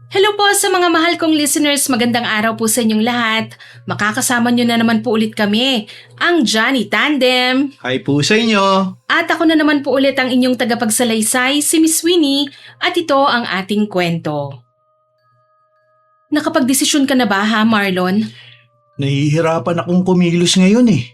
Hello po sa mga mahal kong listeners, magandang araw po sa inyong lahat. Makakasama nyo na naman po ulit kami, ang Johnny Tandem. Hi po sa inyo. At ako na naman po ulit ang inyong tagapagsalaysay, si Miss Winnie, at ito ang ating kwento. Nakapagdesisyon ka na ba ha, Marlon? Nahihirapan akong kumilos ngayon eh.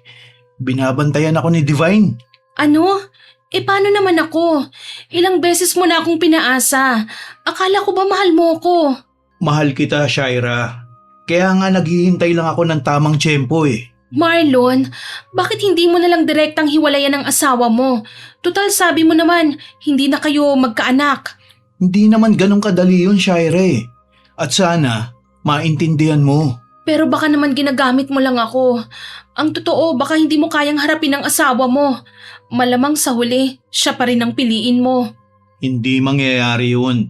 Binabantayan ako ni Divine. Ano? Paano naman ako? Ilang beses mo na akong pinaasa. Akala ko ba mahal mo ko? Mahal kita, Shaira. Kaya nga naghihintay lang ako ng tamang tiyempo eh. Marlon, bakit hindi mo nalang direktang hiwalayan ng asawa mo? Tutal sabi mo naman, hindi na kayo magkaanak. Hindi naman ganun kadali yun, Shaira eh. At sana, maintindihan mo. Pero baka naman ginagamit mo lang ako. Ang totoo, baka hindi mo kayang harapin ang asawa mo. Malamang sa huli, siya pa rin ang piliin mo. Hindi mangyayari yun.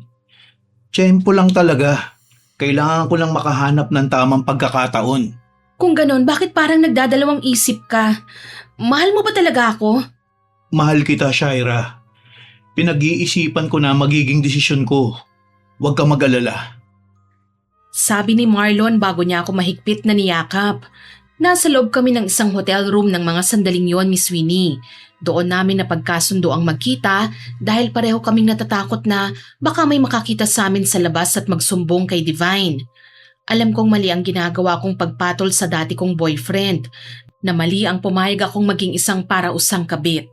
Tiyempo lang talaga. Kailangan ko lang makahanap ng tamang pagkakataon. Kung ganon, bakit parang nagdadalawang isip ka? Mahal mo ba talaga ako? Mahal kita, Shaira. Pinag-iisipan ko na magiging desisyon ko. Huwag ka mag-alala. Sabi ni Marlon bago niya ako mahigpit na niyakap. Nasa loob kami ng isang hotel room ng mga sandaling yon, Miss Winnie. Doon namin napagkasundo ang magkita dahil pareho kaming natatakot na baka may makakita sa amin sa labas at magsumbong kay Divine. Alam kong mali ang ginagawa kong pagpatol sa dati kong boyfriend, na mali ang pumayag akong maging isang parausang kabit.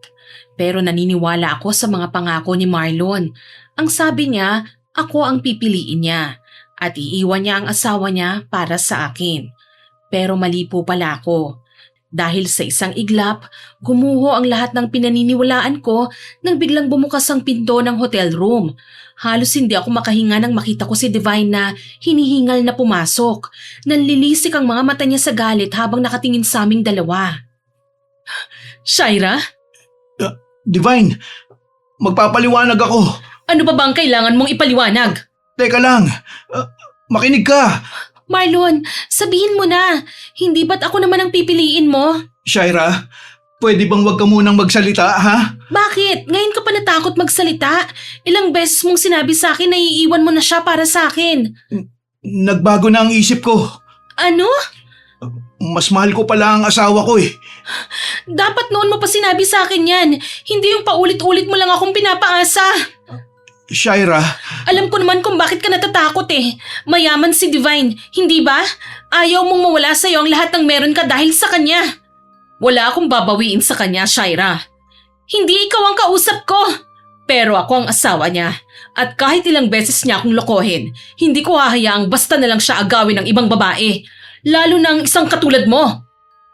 Pero naniniwala ako sa mga pangako ni Marlon. Ang sabi niya, ako ang pipiliin niya at iiwan niya ang asawa niya para sa akin. Pero mali po pala ako. Dahil sa isang iglap, gumuho ang lahat ng pinaniniwalaan ko nang biglang bumukas ang pinto ng hotel room. Halos hindi ako makahinga nang makita ko si Divine na hinihingal na pumasok. Nanlilisik ang mga mata niya sa galit habang nakatingin sa aming dalawa. Shaira? Divine, magpapaliwanag ako. Ano ba bang kailangan mong ipaliwanag? Teka lang, makinig ka. Marlon, sabihin mo na. Hindi ba't ako naman ang pipiliin mo? Shaira, pwede bang wag ka munang magsalita, ha? Bakit? Ngayon ka pa natakot magsalita? Ilang beses mong sinabi sa akin na iiwan mo na siya para sa akin. Nagbago na ang isip ko. Ano? Mas mahal ko pala ang asawa ko eh. Dapat noon mo pa sinabi sa akin yan. Hindi yung paulit-ulit mo lang akong pinapaasa. Shaira, Alam ko naman kung bakit ka natatakot eh. Mayaman si Divine, hindi ba? Ayaw mong mawala sa'yo ang lahat ng meron ka dahil sa kanya. Wala akong babawiin sa kanya, Shaira. Hindi ikaw ang kausap ko. Pero ako ang asawa niya. At kahit ilang beses niya akong lokohin, hindi ko hahayaang basta na lang siya agawin ng ibang babae. Lalo na ang isang katulad mo.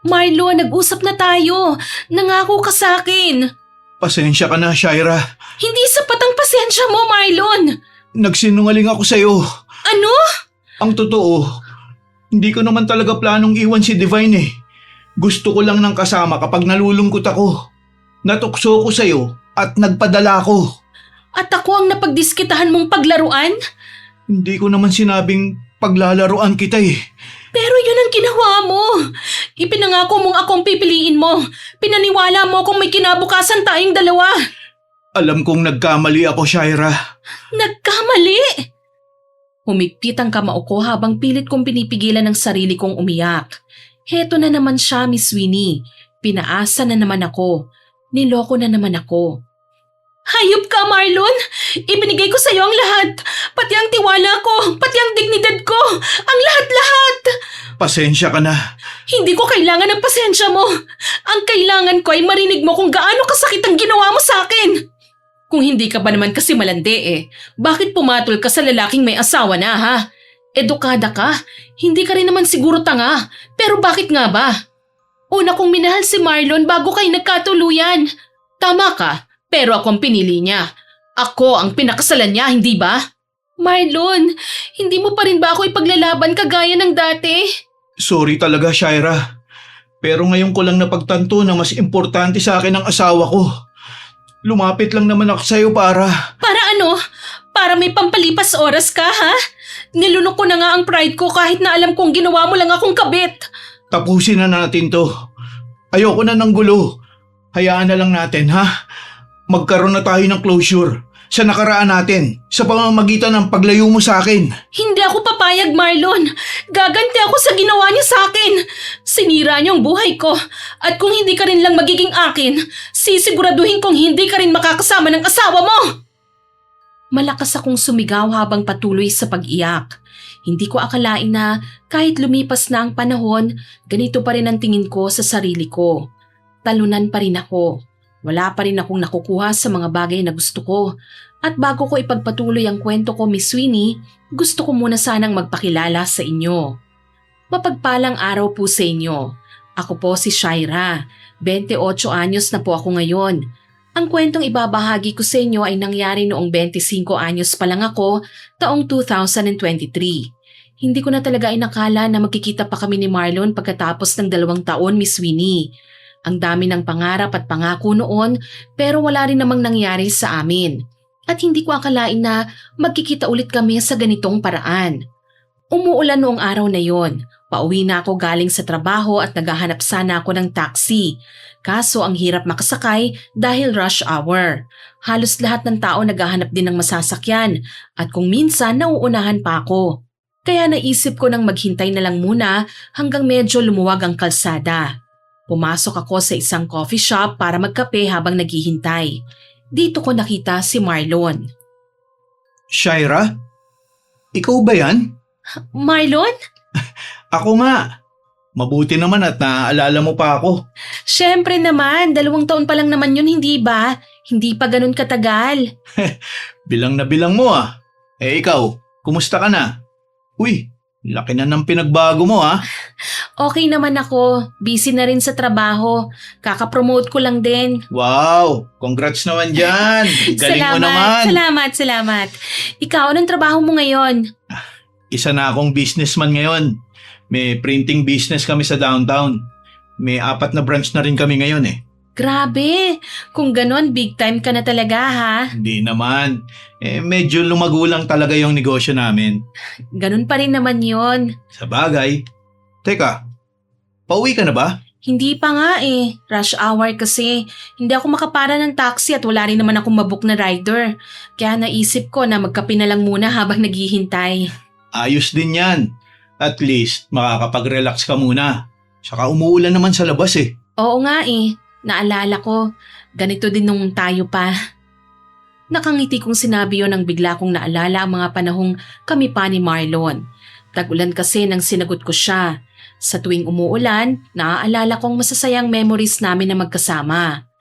Marlo, nag-usap na tayo. Nangako ka sa akin. pasensya ka na, Shaira. Hindi sapat ang pasensya mo, Marlon. Nagsinungaling ako sa'yo. Ano? Ang totoo, hindi ko naman talaga planong iwan si Divine eh. Gusto ko lang ng kasama kapag nalulungkot ako. Natukso ko sa'yo at nagpadala ako. At ako ang napagdiskitahan mong paglaruan? Hindi ko naman sinabing paglalaruan kita eh. Pero yun ang ginawa mo. Ipinangako mong akong pipiliin mo. Pinaniwala mo kung may kinabukasan tayong dalawa. Alam kong nagkamali ako, Shaira. Nagkamali! Humigpit ang kamao ko habang pilit kong pinipigilan ang sarili kong umiyak. Heto na naman siya, Miss Winnie. Pinaasa na naman ako. Niloko na naman ako. Hayop ka, Marlon! Ibinigay ko sa iyo ang lahat. Pati ang tiwala ko, pati ang dignidad ko. Ang lahat-lahat! Pasensya ka na. Hindi ko kailangan ng pasensya mo. Ang kailangan ko ay marinig mo kung gaano kasakit ang ginawa mo sa akin. Kung hindi ka ba naman kasi malandi eh, bakit pumatol ka sa lalaking may asawa na ha? Edukada ka, hindi ka rin naman siguro tanga. Pero bakit nga ba? Una kong minahal si Marlon bago kayo nagkatuluyan. Tama ka, pero ako ang pinili niya. Ako ang pinakasalan niya, hindi ba? Marlon, hindi mo pa rin ba ako ipaglalaban kagaya ng dati? Sorry talaga, Shaira. Pero ngayon ko lang napagtanto na mas importante sa akin ang asawa ko. Lumapit lang naman ako sa'yo para… Para ano? Para may pampalipas oras ka, ha? Nilunok ko na nga ang pride ko kahit na alam kong ginawa mo lang akong kabit. Tapusin na natin to. Ayoko na ng gulo. Hayaan na lang natin, ha? Magkaroon na tayo ng closure. sa nakaraan natin sa pamamagitan ng paglayo mo sa akin. Hindi ako papayag, Marlon. Gaganti ako sa ginawa niyo sa akin. Sinira niyo ang buhay ko. At kung hindi ka rin lang magiging akin, sisiguraduhin kong hindi ka rin makakasama ng asawa mo. Malakas akong sumigaw habang patuloy sa pag-iyak. Hindi ko akalain na kahit lumipas na ang panahon, ganito pa rin ang tingin ko sa sarili ko. Talunan pa rin ako. Wala pa rin akong nakukuha sa mga bagay na gusto ko. At bago ko ipagpatuloy ang kwento ko, Miss Sweeney, gusto ko muna sanang magpakilala sa inyo. Mapagpalang araw po sa inyo. Ako po si Shaira. 28 anyos na po ako ngayon. Ang kwentong ibabahagi ko sa inyo ay nangyari noong 25 anyos pa lang ako, taong 2023. Hindi ko na talaga inakala na magkikita pa kami ni Marlon pagkatapos ng 2 taon, Miss Sweeney. Ang dami ng pangarap at pangako noon pero wala rin namang nangyari sa amin. At hindi ko akalain na magkikita ulit kami sa ganitong paraan. Umuulan noong araw na yon. Pauwi na ako galing sa trabaho at naghahanap sana ako ng taxi. Kaso ang hirap makasakay dahil rush hour. Halos lahat ng tao naghahanap din ng masasakyan at kung minsan nauunahan pa ako. Kaya naisip ko nang maghintay na lang muna hanggang medyo lumuwag ang kalsada. Pumasok ako sa isang coffee shop para magkape habang naghihintay. Dito ko nakita si Marlon. Shaira? Ikaw ba yan? Marlon? Ako nga. Mabuti naman at naaalala mo pa ako. Siyempre naman, 2 taon pa lang naman yun, hindi ba? Hindi pa ganun katagal. Bilang na bilang mo ah. Ikaw, kumusta ka na? Uy, laki na ng pinagbago mo ah. Okay naman ako, busy na rin sa trabaho. Kakapromote ko lang din. Wow, congrats naman dyan. Galing mo naman. Salamat. Ikaw, anong trabaho mo ngayon? Isa na akong businessman ngayon. May printing business kami sa downtown. May 4 na branch na rin kami ngayon eh. Grabe, kung ganon, big time ka na talaga ha. Hindi naman. Medyo lumago lang talaga yung negosyo namin. Ganon pa rin naman yon. Sa bagay. Teka, pauwi ka na ba? Hindi pa nga eh, rush hour kasi. Hindi ako makapara ng taxi at wala rin naman akong mabook na rider. Kaya naisip ko na magkape na lang muna habang naghihintay. Ayos din yan. At least, makakapag-relax ka muna. Saka umuulan naman sa labas eh. Oo nga eh, naalala ko. Ganito din nung tayo pa. Nakangiti kong sinabi yon nang bigla kong naalala ang mga panahong kami pa ni Marlon. Tag-ulan kasi nang sinagot ko siya. Sa tuwing umuulan, naaalala kong masasayang memories namin na magkasama.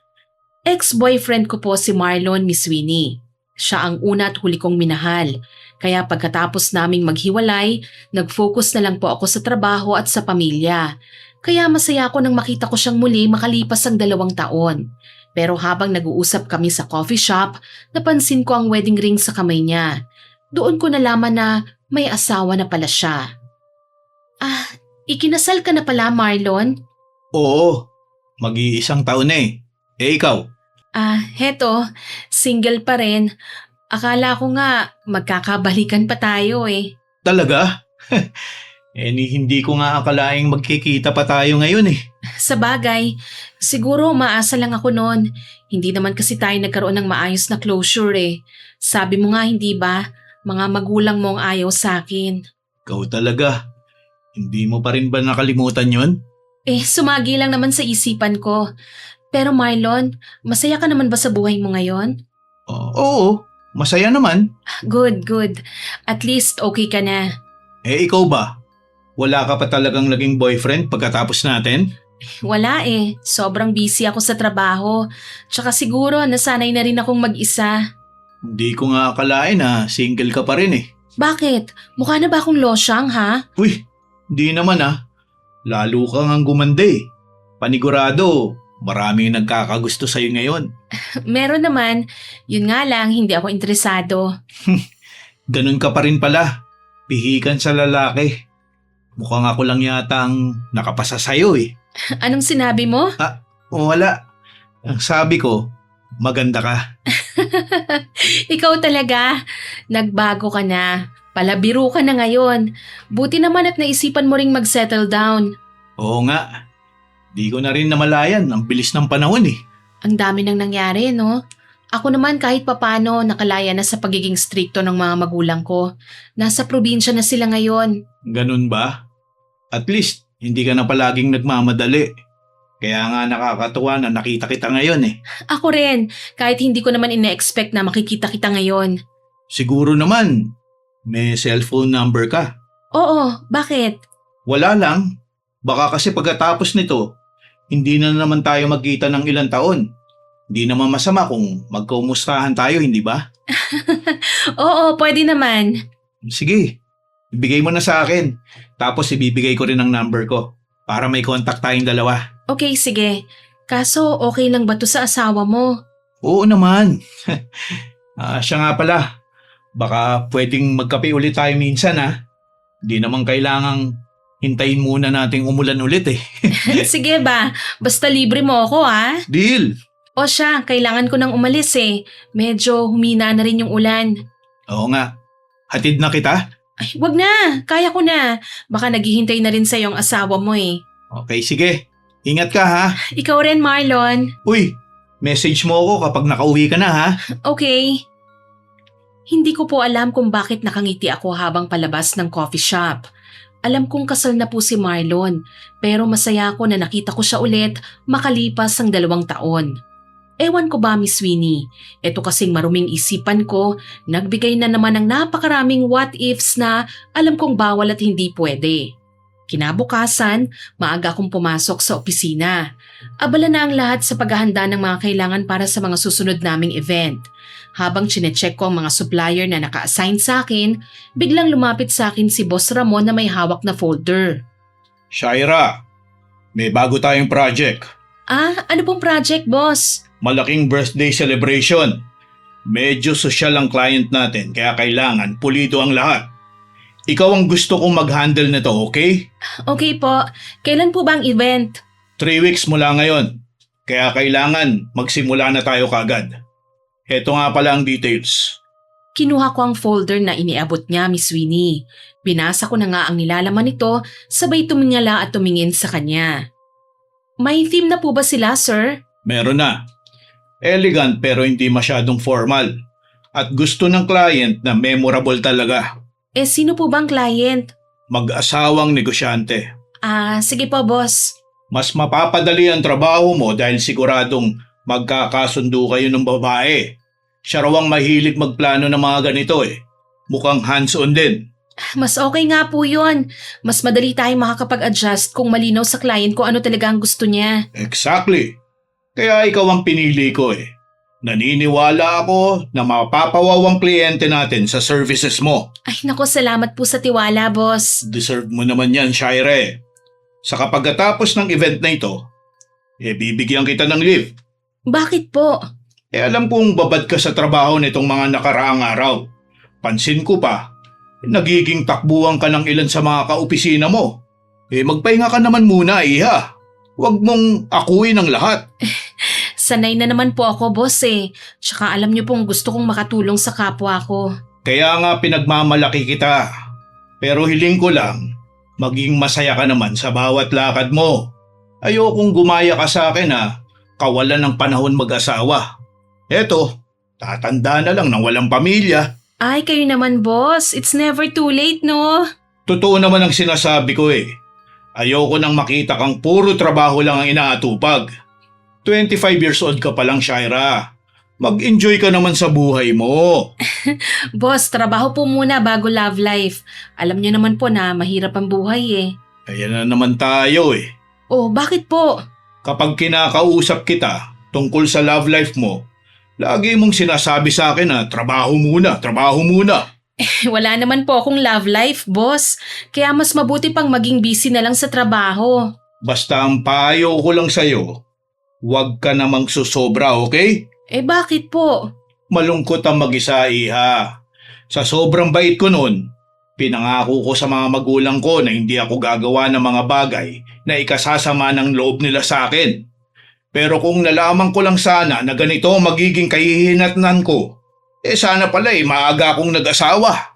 Ex-boyfriend ko po si Marlon, Miss Sweeney. Siya ang una at huli kong minahal. Kaya pagkatapos naming maghiwalay, nag-focus na lang po ako sa trabaho at sa pamilya. Kaya masaya ako nang makita ko siyang muli makalipas ang 2 taon. Pero habang nag-uusap kami sa coffee shop, napansin ko ang wedding ring sa kamay niya. Doon ko nalaman na may asawa na pala siya. Ikinasal ka na pala, Marlon? Oo, mag-iisang taon na eh. Ikaw? Heto, single pa rin. Akala ko nga magkakabalikan pa tayo eh. Talaga? Hindi ko nga akalaing magkikita pa tayo ngayon eh. Sa bagay, siguro maasa lang ako noon. Hindi naman kasi tayo nagkaroon ng maayos na closure eh. Sabi mo nga hindi ba, mga magulang mo ang ayaw sa akin. Ikaw talaga. Hindi mo pa rin ba nakalimutan yon? Sumagi lang naman sa isipan ko. Pero Marlon, masaya ka naman ba sa buhay mo ngayon? Oo, masaya naman. Good. At least okay ka na. Ikaw ba? Wala ka pa talagang naging boyfriend pagkatapos natin? Wala eh. Sobrang busy ako sa trabaho. Tsaka siguro nasanay na rin akong mag-isa. Hindi ko nga akalain na single ka pa rin eh. Bakit? Mukha na ba akong losyang ha? Uy, di naman ah. Lalo ka ngang gumanda eh. Panigurado, maraming nagkakagusto sa'yo ngayon. Meron naman. Yun nga lang, hindi ako interesado. Ganun ka pa rin pala. Pihikan sa lalaki. Mukhang ako lang yata ang nakapasa sa'yo eh. Anong sinabi mo? Wala. Ang sabi ko, maganda ka. Ikaw talaga. Nagbago ka na. Palabiro ka na ngayon. Buti naman at naisipan mo ring mag-settle down. Oo nga. Di ko na rin namalayan. Ang bilis ng panahon eh. Ang dami nang nangyari, no? Ako naman kahit papano nakalaya na sa pagiging strikto ng mga magulang ko. Nasa probinsya na sila ngayon. Ganun ba? At least, hindi ka na palaging nagmamadali. Kaya nga nakakatuwa na nakita kita ngayon eh. Ako rin, kahit hindi ko naman ine-expect na makikita kita ngayon. Siguro naman, may cellphone number ka. Oo, bakit? Wala lang. Baka kasi pagkatapos nito, hindi na naman tayo magkita ng ilang taon. Hindi naman masama kung magkaumustahan tayo, hindi ba? Oo, pwede naman. Sige, ibigay mo na sa akin. Tapos ibibigay ko rin ang number ko para may contact tayong dalawa. Okay, sige. Kaso okay lang ba to sa asawa mo? Oo naman. Siya nga pala. Baka pwedeng magkape ulit tayo minsan ha. Hindi naman kailangang hintayin muna nating umulan ulit eh. Sige ba, basta libre mo ako ha? Deal! O siya, kailangan ko nang umalis eh. Medyo humina na rin yung ulan. Oo nga. Hatid na kita? Ay, wag na. Kaya ko na. Baka naghihintay na rin sa'yo ang asawa mo eh. Okay, sige. Ingat ka ha. Ikaw rin, Marlon. Uy, message mo ako kapag nakauwi ka na ha. Okay. Hindi ko po alam kung bakit nakangiti ako habang palabas ng coffee shop. Alam kong kasal na po si Marlon, pero masaya ako na nakita ko siya ulit makalipas ang 2 taon. Ewan ko ba, Miss Winnie, eto kasing maruming isipan ko, nagbigay na naman ng napakaraming what ifs na alam kong bawal at hindi pwede. Kinabukasan, maaga akong pumasok sa opisina. Abala na ang lahat sa paghahanda ng mga kailangan para sa mga susunod naming event. Habang chinecheck ko ang mga supplier na naka-assign sa akin, biglang lumapit sa akin si Boss Ramon na may hawak na folder. Shaira, may bago tayong project. Ah, ano pong project, boss? Malaking birthday celebration. Medyo sosyal ang client natin kaya kailangan pulido ang lahat. Ikaw ang gusto kong mag-handle nito, okay? Okay po, kailan po ba ang event? 3 weeks mula ngayon. Kaya kailangan magsimula na tayo kagad. Heto nga pala ang details. Kinuha ko ang folder na iniabot niya, Miss Winnie. Binasa ko na nga ang nilalaman nito, sabay tumingala at tumingin sa kanya. May theme na po ba sila, sir? Meron na. Elegant pero hindi masyadong formal. At gusto ng client na memorable talaga. Sino po bang client? Mag-asawang negosyante. Sige po, boss. Mas mapapadali ang trabaho mo dahil siguradong magkakasundo kayo ng babae. Siya raw ang mahilig magplano ng mga ganito eh. Mukhang hands-on din. Mas okay nga po yun. Mas madali tayong makakapag-adjust kung malinaw sa client kung ano talaga ang gusto niya. Exactly. Kaya ikaw ang pinili ko eh. Naniniwala ako na mapapawaw ang kliyente natin sa services mo. Ay nako, salamat po sa tiwala, boss. Deserve mo naman yan, Shire. Sa kapagkatapos ng event na ito, bibigyan kita ng leave. Bakit po? Alam kong babad ka sa trabaho nitong mga nakaraang araw. Pansin ko pa, nagiging takbuhan ka ng ilan sa mga kaopisina mo. Magpahinga ka naman muna, iha. Huwag mong akuin ang lahat. Sanay na naman po ako, boss eh. Tsaka alam niyo pong gusto kong makatulong sa kapwa ko. Kaya nga pinagmamalaki kita. Pero hiling ko lang, maging masaya ka naman sa bawat lakad mo. Ayokong gumaya ka sa akin ha, kawalan ng panahon mag-asawa. Eto, tatanda na lang ng walang pamilya. Ay, kayo naman, boss. It's never too late, no? Totoo naman ang sinasabi ko eh. Ayoko nang makita kang puro trabaho lang ang inaatupag. 25 years old ka pa lang, Shaira. Mag-enjoy ka naman sa buhay mo. Boss, trabaho po muna bago love life. Alam niyo naman po na mahirap ang buhay eh. Ayan na naman tayo eh. Oh, bakit po? Kapag kinakausap kita tungkol sa love life mo, lagi mong sinasabi sa akin na trabaho muna, trabaho muna. Wala naman po akong love life, boss. Kaya mas mabuti pang maging busy na lang sa trabaho. Basta ang payo ko lang sa'yo, huwag ka namang susobra, okay? Bakit po? Malungkot ang mag-isa, iha. Sa sobrang bait ko noon, pinangako ko sa mga magulang ko na hindi ako gagawa ng mga bagay na ikasasama ng loob nila sa akin. Pero kung nalaman ko lang sana na ganito ang magiging kahihinatnan ko, sana pala maaga akong nag-asawa.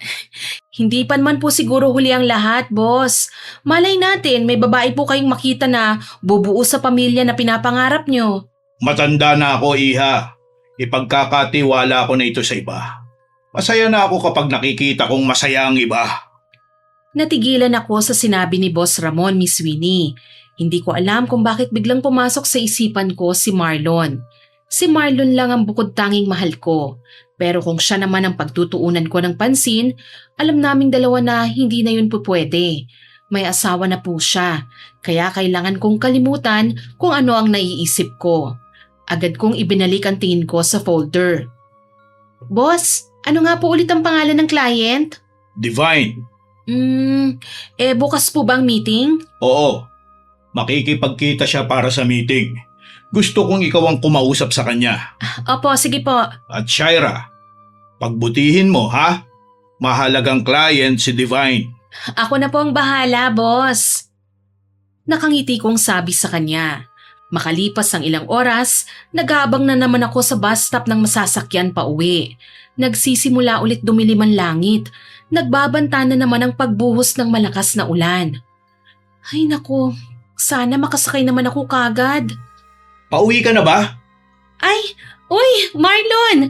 Hindi pa naman po siguro huli ang lahat, boss. Malay natin, may babae po kayong makita na bubuo sa pamilya na pinapangarap nyo. Matanda na ako, iha. Ipagkakatiwala ko na ito sa iba. Masaya na ako kapag nakikita kong masaya ang iba. Natigilan ako sa sinabi ni Boss Ramon, Miss Winnie. Hindi ko alam kung bakit biglang pumasok sa isipan ko si Marlon. Si Marlon lang ang bukod tanging mahal ko. Pero kung siya naman ang pagtutuunan ko ng pansin, alam naming dalawa na hindi na yun pupwede. May asawa na po siya, kaya kailangan kong kalimutan kung ano ang naiisip ko. Agad kong ibinalik ang tingin ko sa folder. Boss, ano nga po ulit ang pangalan ng client? Divine. Bukas po bang meeting? Oo. Makikipagkita siya para sa meeting. Gusto kong ikaw ang kumausap sa kanya. Opo, sige po. At Shaira, pagbutihin mo ha? Mahalagang client si Divine. Ako na po ang bahala, boss. Nakangiti kong sabi sa kanya. Makalipas ang ilang oras, nag-aabang na naman ako sa bus stop ng masasakyan pa uwi. Nagsisimula ulit dumilim ang langit. Nagbabanta na naman ang pagbuhos ng malakas na ulan. Ay nako, sana makasakay naman ako kagad. Pauwi ka na ba? Ay, uy, Marlon!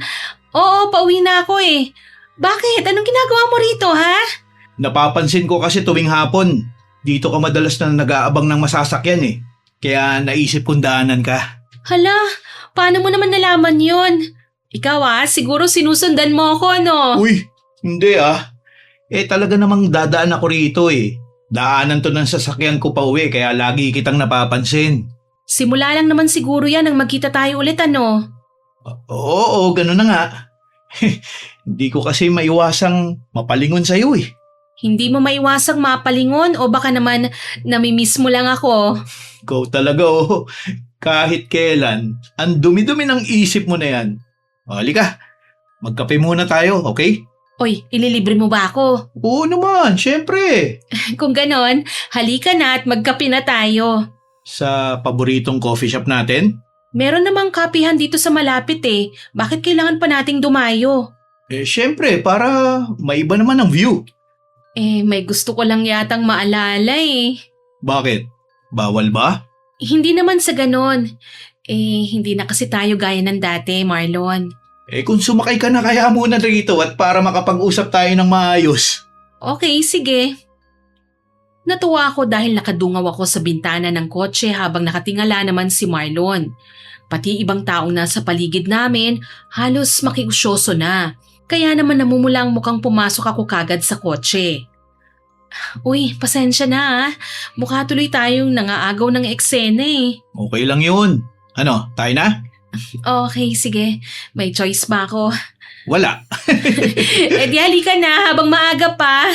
Oo, pauwi na ako eh. Bakit? Anong ginagawa mo rito, ha? Napapansin ko kasi tuwing hapon, dito ka madalas na nag-aabang ng masasakyan eh. Kaya naisip kong daanan ka. Hala, paano mo naman nalaman yun? Ikaw siguro sinusundan mo ako, no? Uy, hindi ah. Talaga namang dadaan ako rito eh. Daanan to ng sasakyan ko pa uwi kaya lagi kitang napapansin. Simula lang naman siguro yan nang magkita tayo ulit, ano? Oo, ganun na nga. Hindi ko kasi maiwasang mapalingon sa'yo eh. Hindi mo maiwasang mapalingon o baka naman namimiss mo lang ako? Ikaw talaga oh. Kahit kailan, ang dumi-dumi ng isip mo na yan. Halika, magkape muna tayo, okay? Oy, ililibre mo ba ako? Oo naman, syempre. Kung ganon, halika na at magkape na tayo. Sa paboritong coffee shop natin? Meron namang kapihan dito sa malapit eh. Bakit kailangan pa nating dumayo? Syempre, para maiba naman ang view. May gusto ko lang yatang maalala eh. Bakit? Bawal ba? Hindi naman sa ganon. Hindi na kasi tayo gaya ng dati, Marlon. Kung sumakay ka na kaya muna rito at para makapag-usap tayo ng maayos. Okay, sige. Natuwa ako dahil nakadungaw ako sa bintana ng kotse habang nakatingala naman si Marlon. Pati ibang taong nasa paligid namin halos makiusyoso na. Kaya naman namumula ang mukhang pumasok ako kagad sa kotse. Uy, pasensya na. Mukha tuloy tayong nangaagaw ng eksena eh. Okay lang yun. Ano, tayo na? Okay, sige. May choice ba ako? Wala. Di halika na habang maaga pa.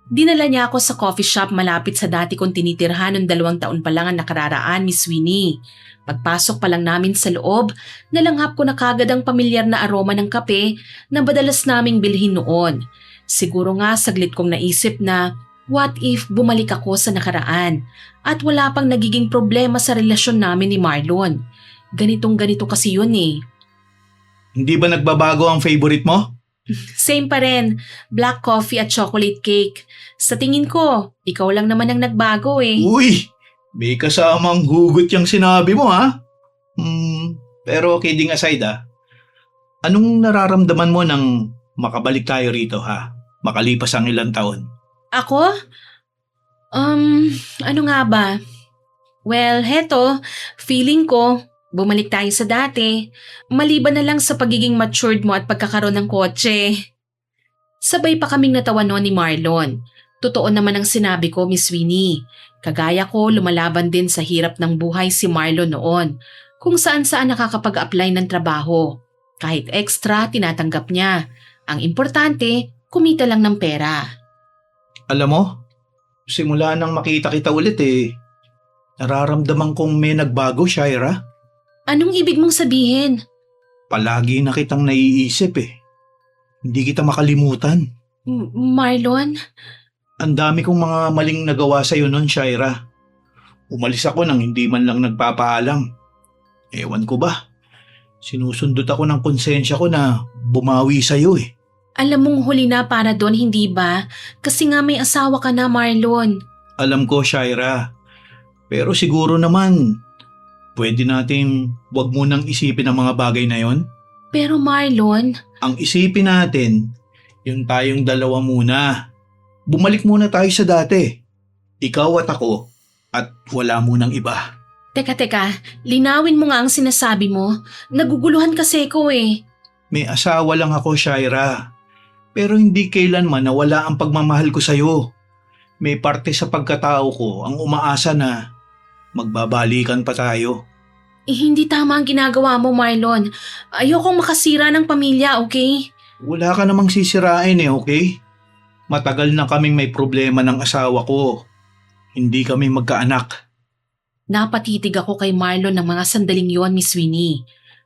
Dinala niya ako sa coffee shop malapit sa dati kong tinitirhan noong 2 taon pa lang ang nakararaan, Miss Winnie. Pagpasok pa lang namin sa loob, nalanghap ko na kagad ang pamilyar na aroma ng kape na madalas naming bilhin noon. Siguro nga saglit kong naisip na what if bumalik ako sa nakaraan at wala pang nagiging problema sa relasyon namin ni Marlon. Ganitong ganito kasi yun eh. Hindi ba nagbabago ang favorite mo? Same pa rin, black coffee at chocolate cake. Sa tingin ko, ikaw lang naman ang nagbago eh. Uy, may kasamang hugot yung sinabi mo ha? Pero kidding aside anong nararamdaman mo nang makabalik tayo rito ha? Makalipas ang ilang taon. Ako? Ano nga ba? Well, heto, feeling ko, bumalik tayo sa dati. Maliban na lang sa pagiging matured mo at pagkakaroon ng kotse. Sabay pa kaming natawa noon ni Marlon. Totoo naman ang sinabi ko, Miss Winnie. Kagaya ko, lumalaban din sa hirap ng buhay si Marlon noon. Kung saan-saan nakakapag-apply ng trabaho. Kahit extra, tinatanggap niya. Ang importante, kumita lang ng pera. Alam mo, simula nang makita kita ulit nararamdaman kong may nagbago, Shaira. Anong ibig mong sabihin? Palagi na kitang naiisip Hindi kita makalimutan. Marlon? Ang dami kong mga maling nagawa sa'yo noon, Shaira. Umalis ako nang hindi man lang nagpapaalam. Ewan ko ba? Sinusundot ako ng konsensya ko na bumawi sa'yo Alam mong huli na para doon, hindi ba? Kasi nga may asawa ka na, Marlon. Alam ko, Shaira. Pero siguro naman, Pwede natin wag munang isipin ang mga bagay na yon. Pero Marlon, Ang isipin natin, yung tayong dalawa muna. Bumalik muna tayo sa dati. Ikaw at ako, at wala munang iba. teka, linawin mo nga ang sinasabi mo. Naguguluhan kasi ko eh. May asawa lang ako, Shaira. Pero hindi kailanman nawala ang pagmamahal ko sa'yo. May parte sa pagkatao ko ang umaasa na magbabalikan pa tayo. Hindi tama ang ginagawa mo, Marlon. Ayokong makasira ng pamilya, okay? Wala ka namang sisirain okay? Matagal na kaming may problema ng asawa ko. Hindi kami magkaanak. Napatitig ako kay Marlon ng mga sandaling yon, Miss Winnie.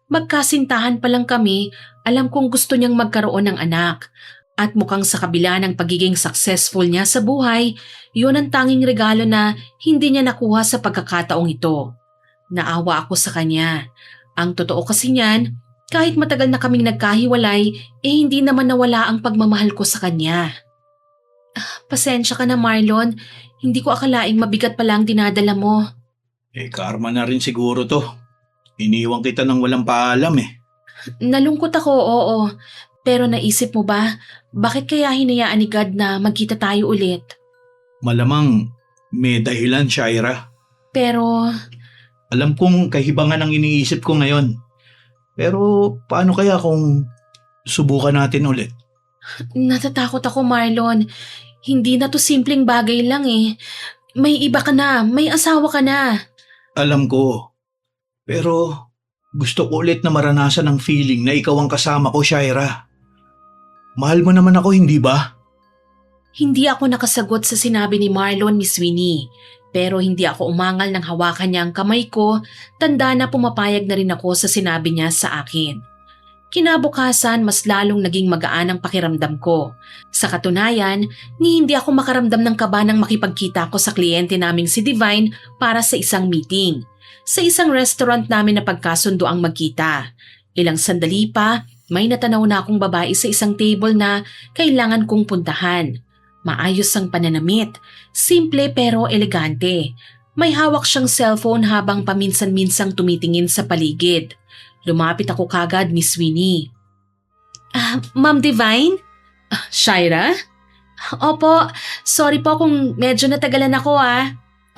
Magkasintahan pa lang kami, alam kong gusto niyang magkaroon ng anak. At mukhang sa kabila ng pagiging successful niya sa buhay, yun ang tanging regalo na hindi niya nakuha sa pagkakataong ito. Naawa ako sa kanya. Ang totoo kasi niyan, kahit matagal na kaming nagkahiwalay, hindi naman nawala ang pagmamahal ko sa kanya. Pasensya ka na, Marlon. Hindi ko akalaing mabigat pala ang dinadala mo. Karma na rin siguro to. Iniwan kita ng walang paalam Nalungkot ako, oo. Pero naisip mo ba, bakit kaya hinayaan ni God na magkita tayo ulit? Malamang may dahilan, Shaira. Pero Alam kong kahibangan ang iniisip ko ngayon. Pero paano kaya kung subukan natin ulit? natatakot ako, Marlon. Hindi na to simpleng bagay lang eh. May iba ka na, may asawa ka na. Alam ko. Pero gusto ko ulit na maranasan ang feeling na ikaw ang kasama ko, Shaira. Mahal mo naman ako, hindi ba? Hindi ako nakasagot sa sinabi ni Marlon, Miss Winnie. Pero hindi ako umangal nang hawakan niya ang kamay ko, tanda na pumapayag na rin ako sa sinabi niya sa akin. Kinabukasan, mas lalong naging magaan ang pakiramdam ko. Sa katunayan, hindi ako makaramdam ng kaba nang makipagkita ko sa kliyente naming si Divine para sa isang meeting. Sa isang restaurant namin na pagkasundo ang magkita. Ilang sandali pa, may natanaw na akong babae sa isang table na kailangan kong puntahan. Maayos ang pananamit, simple pero elegante. May hawak siyang cellphone habang paminsan-minsang tumitingin sa paligid. Lumapit ako kagad, Miss Winnie. Ma'am Divine? Shaira? Opo, sorry po kung medyo natagalan ako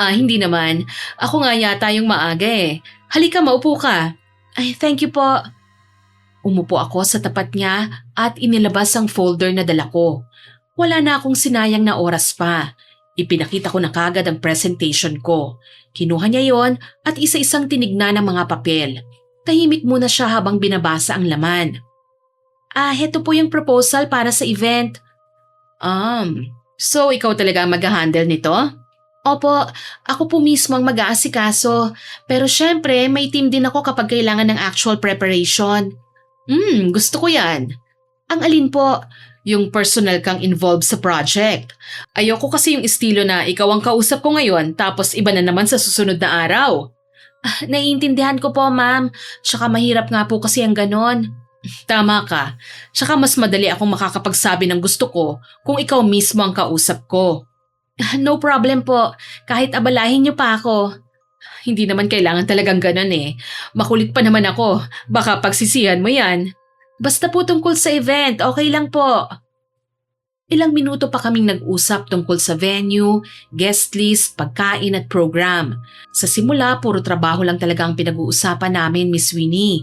hindi naman. Ako nga yata yung maaga eh. Halika, maupo ka. Ay, thank you po. Umupo ako sa tapat niya at inilabas ang folder na dala ko. Wala na akong sinayang na oras pa. Ipinakita ko na kagad ang presentation ko. Kinuha niya yon at isa-isang tinignan ang mga papel. Tahimik muna siya habang binabasa ang laman. Heto po yung proposal para sa event. So ikaw talaga ang mag-handle nito? Opo, ako po mismo ang mag-aasikaso. Pero syempre, may team din ako kapag kailangan ng actual preparation. Gusto ko yan. Ang alin po? Yung personal kang involved sa project. Ayoko kasi yung estilo na ikaw ang kausap ko ngayon tapos iba na naman sa susunod na araw. Naiintindihan ko po, ma'am. Tsaka mahirap nga po kasi ang ganon. Tama ka. Tsaka mas madali akong makakapagsabi ng gusto ko kung ikaw mismo ang kausap ko. No problem po. Kahit abalahin niyo pa ako. Hindi naman kailangan talagang ganon eh. Makulit pa naman ako. Baka pagsisihan mo yan. Basta po tungkol sa event, okay lang po. Ilang minuto pa kaming nag-usap tungkol sa venue, guest list, pagkain at program. Sa simula, puro trabaho lang talaga ang pinag-uusapan namin, Miss Winnie.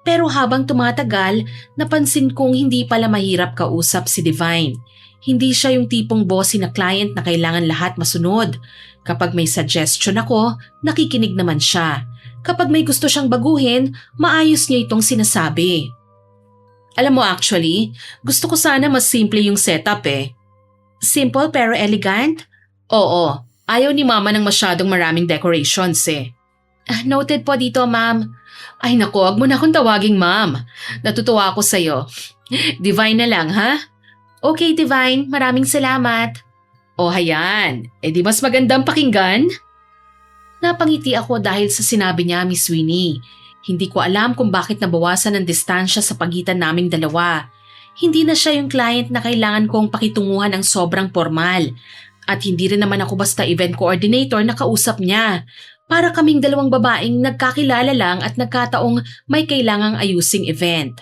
Pero habang tumatagal, napansin kong hindi pala mahirap kausap si Divine. Hindi siya yung tipong bossy na client na kailangan lahat masunod. Kapag may suggestion ako, nakikinig naman siya. Kapag may gusto siyang baguhin, maayos niya itong sinasabi. Alam mo actually, gusto ko sana mas simple yung setup eh. Simple pero elegant? Oo, ayaw ni mama ng masyadong maraming decorations eh. Noted po dito, ma'am. Ay naku, wag mo na akong tawaging ma'am. Natutuwa ako sa'yo. Divine na lang, ha? Okay, Divine. Maraming salamat. O hayan, di mas magandang pakinggan? Napangiti ako dahil sa sinabi niya, Miss Winnie. Hindi ko alam kung bakit nabawasan ang distansya sa pagitan naming dalawa. Hindi na siya yung client na kailangan kong pakitunguhan ng sobrang formal. At hindi rin naman ako basta event coordinator na kausap niya. Para kaming dalawang babaeng nagkakilala lang at nagkataong may kailangang ayusing event.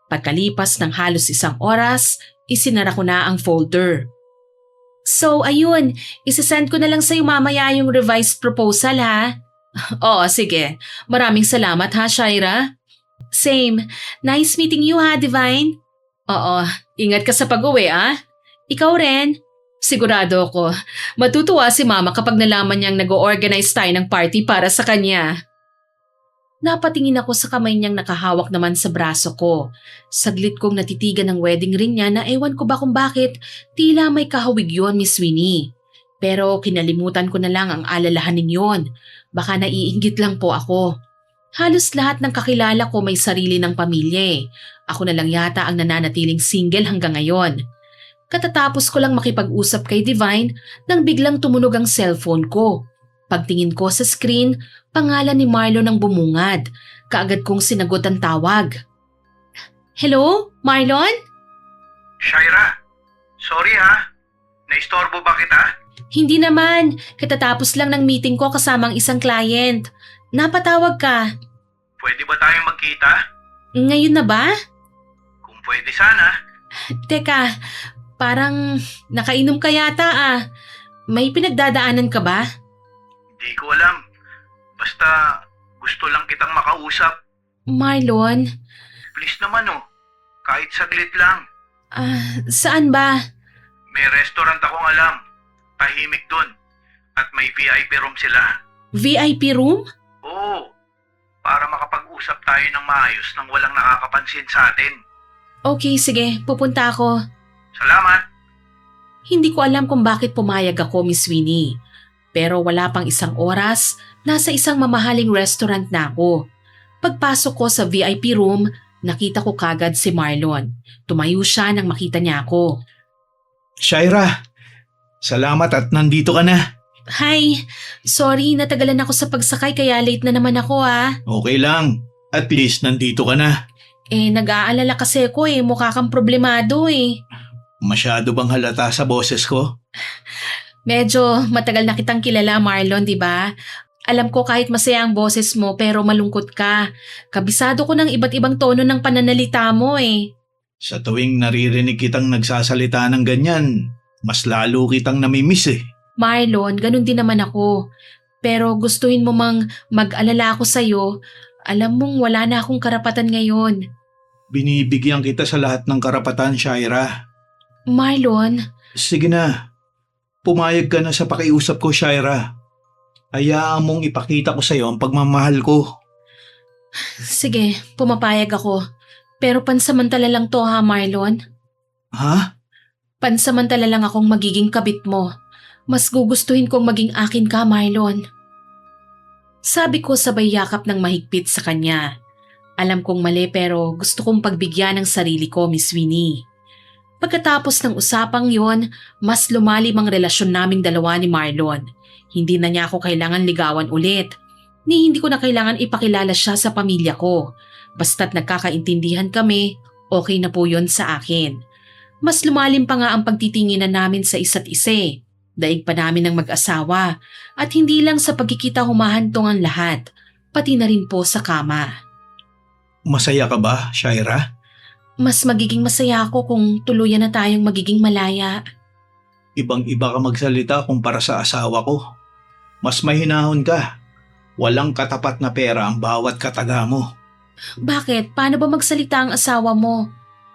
Pagkalipas ng halos 1 oras, isinara ko na ang folder. So ayun, isasend ko na lang sa'yo mamaya yung revised proposal ha. Oo, sige. Maraming salamat ha, Shaira. Same. Nice meeting you ha, Divine. Oo, ingat ka sa pag-uwi ah. Ikaw rin. Sigurado ako, matutuwa si Mama kapag nalaman niyang nag-organize tayo ng party para sa kanya. Napatingin ako sa kamay niyang nakahawak naman sa braso ko. Saglit kong natitigan ang wedding ring niya na ewan ko ba kung bakit tila may kahawig yon, Miss Winnie. Pero kinalimutan ko na lang ang alalahanin yon. Baka naiinggit lang po ako. Halos lahat ng kakilala ko may sarili ng pamilya eh. Ako na lang yata ang nananatiling single hanggang ngayon. Katatapos ko lang makipag-usap kay Divine nang biglang tumunog ang cellphone ko. Pagtingin ko sa screen, pangalan ni Marlon ang bumungad. Kaagad kong sinagot ang tawag. Hello, Marlon? Shaira, sorry ha. Naistorbo ba kita? Hindi naman. Katatapos lang ng meeting ko kasama ang isang client. Napatawag ka. Pwede ba tayong magkita? Ngayon na ba? Kung pwede sana. Teka, parang nakainom ka yata ah. May pinagdadaanan ka ba? Di ko alam. Basta gusto lang kitang makausap. Marlon, Please naman oh. Kahit saglit lang. saan ba? May restaurant akong alam. Tahimik dun. At may VIP room sila. VIP room? Oo. Para makapag-usap tayo ng maayos nang walang nakakapansin sa atin. Okay, sige. Pupunta ako. Salamat. Hindi ko alam kung bakit pumayag ako, Miss Winnie. Pero wala pang 1 oras, nasa isang mamahaling restaurant na ako. Pagpasok ko sa VIP room, nakita ko kagad si Marlon. Tumayo siya nang makita niya ako. Shaira, salamat at nandito ka na. Hi, sorry natagalan ako sa pagsakay kaya late na naman ako ah. Okay lang. At least nandito ka na. Nag-aalala kasi ako mukha kang problemado eh. Masyado bang halata sa boses ko? Medyo matagal na kitang kilala Marlon, di ba? Alam ko kahit masaya ang boses mo pero malungkot ka. Kabisado ko ng iba't ibang tono ng pananalita mo eh. Sa tuwing naririnig kitang nagsasalita ng ganyan, mas lalo kitang namimiss eh. Marlon, ganun din naman ako. Pero gustuhin mo mang mag-alala ako sa'yo, alam mong wala na akong karapatan ngayon. Binibigyan kita sa lahat ng karapatan, Shaira. Marlon, Sige na. Pumayag ka na sa pakiusap ko, Shaira. Hayaan mong ipakita ko sa'yo ang pagmamahal ko. sige, pumapayag ako. Pero pansamantala lang to ha, Marlon. Ha? Pansamantala lang akong magiging kabit mo. Mas gugustuhin kong maging akin ka, Marlon. Sabi ko sabay yakap ng mahigpit sa kanya. Alam kong mali pero gusto kong pagbigyan ng sarili ko, Miss Winnie. Pagkatapos ng usapang yon, mas lumalim ang relasyon naming dalawa ni Marlon. Hindi na niya ako kailangan ligawan ulit. Ni hindi ko na kailangan ipakilala siya sa pamilya ko. Basta't nagkakaintindihan kami, okay na po yon sa akin. Mas lumalim pa nga ang pagtitinginan namin sa isa't isa. Daig pa namin ng mag-asawa at hindi lang sa pagkikita humahantong ang lahat, pati na rin po sa kama. Masaya ka ba, Shaira? Mas magiging masaya ako kung tuluyan na tayong magiging malaya. Ibang-iba ka magsalita kumpara sa asawa ko. Mas mahinahon ka. Walang katapat na pera ang bawat kataga mo. Bakit? Paano ba magsalita ang asawa mo?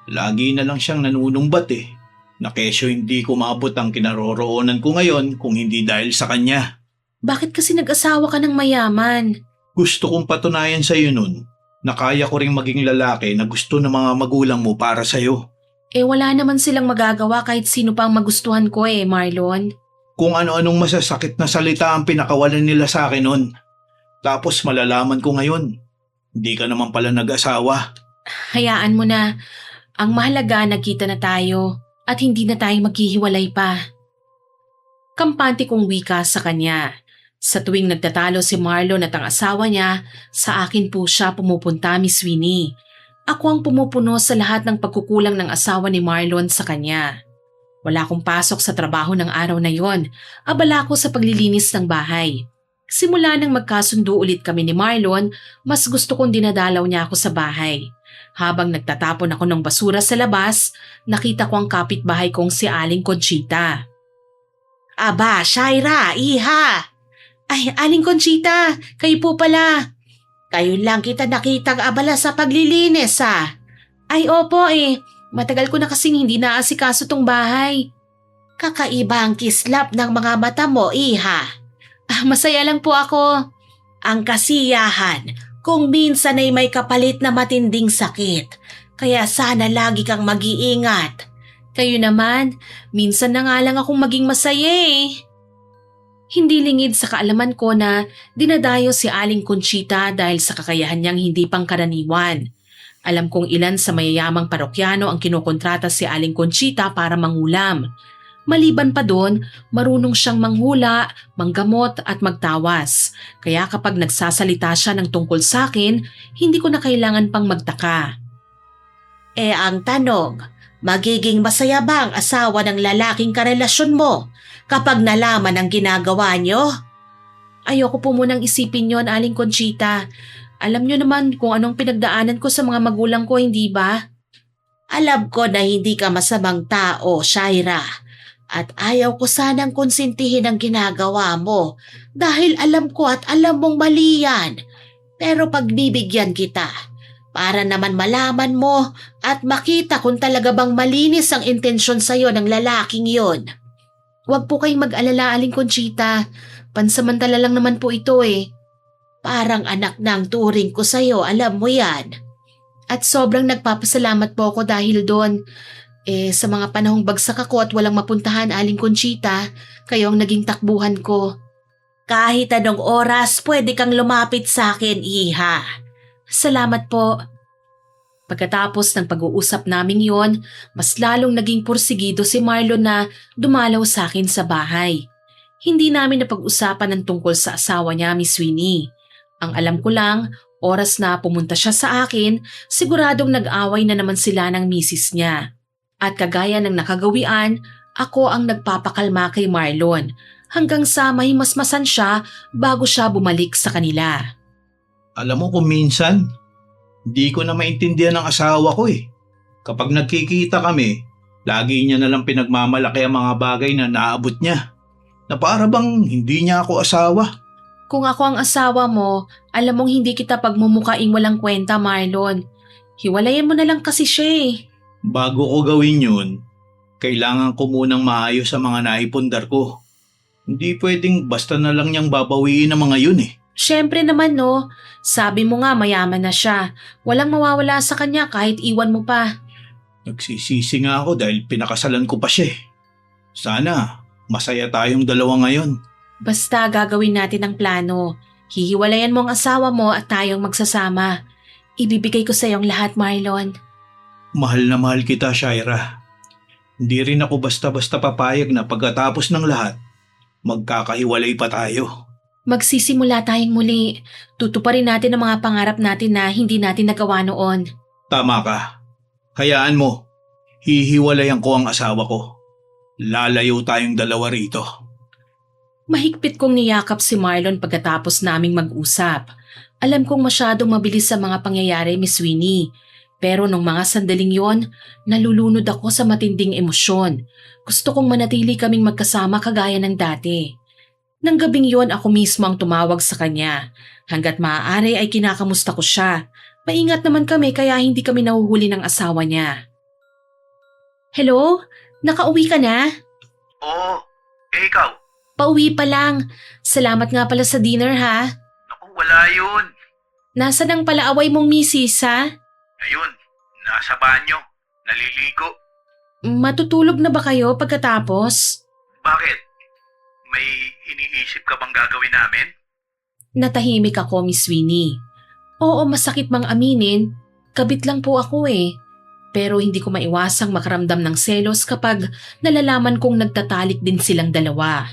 Lagi na lang siyang nanunumbat eh. Na kesyo hindi ko maabot ang kinaroroonan ko ngayon kung hindi dahil sa kanya. Bakit kasi nag-asawa ka ng mayaman? Gusto kong patunayan sa iyo nun na kaya ko ring maging lalaki na gusto ng mga magulang mo para sa iyo. Wala naman silang magagawa kahit sino pa ang magustuhan ko Marlon. Kung ano-anong masasakit na salita ang pinakawalan nila sa akin nun. Tapos malalaman ko ngayon, hindi ka naman pala nag-asawa. Hayaan mo na. Ang mahalaga nagkita na tayo. At hindi na tayo maghihiwalay pa. Kampante kong wika sa kanya. Sa tuwing nagtatalo si Marlon at ang asawa niya, sa akin po siya pumupunta, Miss Winnie. Ako ang pumupuno sa lahat ng pagkukulang ng asawa ni Marlon sa kanya. Wala akong pasok sa trabaho ng araw na yon. Abala ko sa paglilinis ng bahay. Simula nang magkasundo ulit kami ni Marlon, mas gusto kong dinadalaw niya ako sa bahay. Habang nagtatapon ako ng basura sa labas, nakita ko ang kapitbahay kong si Aling Conchita. Aba, Shaira, iha! Ay, Aling Conchita, kayo po pala. Kayo lang kita nakitang abala sa paglilinis Ay, opo matagal ko na kasing hindi naasikaso tong bahay. Kakaiba ang kislap ng mga mata mo, iha. Masaya lang po ako. Ang kasiyahan, kung minsan ay may kapalit na matinding sakit. Kaya sana lagi kang mag-iingat. Kayo naman, minsan na nga lang akong maging masaya Hindi lingid sa kaalaman ko na dinadayo si Aling Conchita dahil sa kakayahan niyang hindi pangkaraniwan. Alam kong ilan sa mayayamang parokyano ang kinukontrata si Aling Conchita para mangulam. Maliban pa doon, marunong siyang manghula, manggamot at magtawas. Kaya kapag nagsasalita siya ng tungkol sa akin, hindi ko na kailangan pang magtaka. Ang tanong, magiging masaya ba ang asawa ng lalaking karelasyon mo kapag nalaman ang ginagawa niyo? Ayoko po munang isipin yon, Aling Conchita. Alam niyo naman kung anong pinagdaanan ko sa mga magulang ko, hindi ba? Alam ko na hindi ka masamang tao, Shaira. At ayaw ko sanang konsintihin ang ginagawa mo dahil alam ko at alam mong mali yan. Pero pagbibigyan kita para naman malaman mo at makita kung talaga bang malinis ang intensyon sa'yo ng lalaking yon. Huwag po kayong mag-alala, Aling Conchita. Pansamantala lang naman po ito Parang anak ng turing ko sa'yo, alam mo yan. At sobrang nagpapasalamat po ako dahil doon. Sa mga panahong bagsak ako at walang mapuntahan, Aling Conchita, kayo ang naging takbuhan ko. Kahit anong oras, pwede kang lumapit sa akin, iha. Salamat po. Pagkatapos ng pag-uusap naming yon, mas lalong naging porsigido si Marlon na dumalaw sa akin sa bahay. Hindi namin napag-usapan ng tungkol sa asawa niya, Miss Winnie. Ang alam ko lang, oras na pumunta siya sa akin, siguradong nag-away na naman sila ng misis niya. At kagaya ng nakagawian, ako ang nagpapakalma kay Marlon hanggang sa mahimasmasan siya bago siya bumalik sa kanila. Alam mo kung minsan, hindi ko na maintindihan ng asawa ko Kapag nagkikita kami, lagi niya nalang pinagmamalaki ang mga bagay na naabot niya. Na para bang hindi niya ako asawa. Kung ako ang asawa mo, alam mong hindi kita pagmumukaing walang kwenta, Marlon. Hiwalayan mo na lang kasi siya Bago ko gawin yun, kailangan ko munang maayos sa mga naipundar ko. Hindi pwedeng basta na lang niyang babawiin ang mga yun Siyempre naman sabi mo nga mayaman na siya. Walang mawawala sa kanya kahit iwan mo pa. Nagsisisi nga ako dahil pinakasalan ko pa siya Sana, masaya tayong dalawa ngayon. Basta gagawin natin ang plano. Hihiwalayan mo ang asawa mo at tayong magsasama. Ibibigay ko sa iyong lahat, Marlon. Mahal na mahal kita, Shaira. Hindi rin ako basta-basta papayag na pagkatapos ng lahat, magkakahiwalay pa tayo. Magsisimula tayong muli. Tutuparin natin ang mga pangarap natin na hindi natin nagawa noon. Tama ka. Hayaan mo. Hihiwalayan ko ang asawa ko. Lalayo tayong dalawa rito. Mahigpit kong niyakap si Marlon pagkatapos naming mag-usap. Alam kong masyadong mabilis sa mga pangyayari, Miss Winnie. Pero nung mga sandaling yon, nalulunod ako sa matinding emosyon. Gusto kong manatili kaming magkasama kagaya ng dati. Nang gabing yon, ako mismo ang tumawag sa kanya. Hanggat maaari ay kinakamusta ko siya. Maingat naman kami kaya hindi kami nahuhuli ng asawa niya. Hello? Nakauwi ka na? Oo, ikaw? Pauwi pa lang. Salamat nga pala sa dinner ha. Naku, wala yun. Nasaan ang palaaway mong misis ha? Ayun, nasa banyo, naliligo. Matutulog na ba kayo pagkatapos? Bakit? May iniisip ka bang gagawin namin? Natahimik ako, Miss Winnie. Oo, masakit mang aminin. Kabit lang po ako Pero hindi ko maiwasang makaramdam ng selos kapag nalalaman kong nagtatalik din silang dalawa.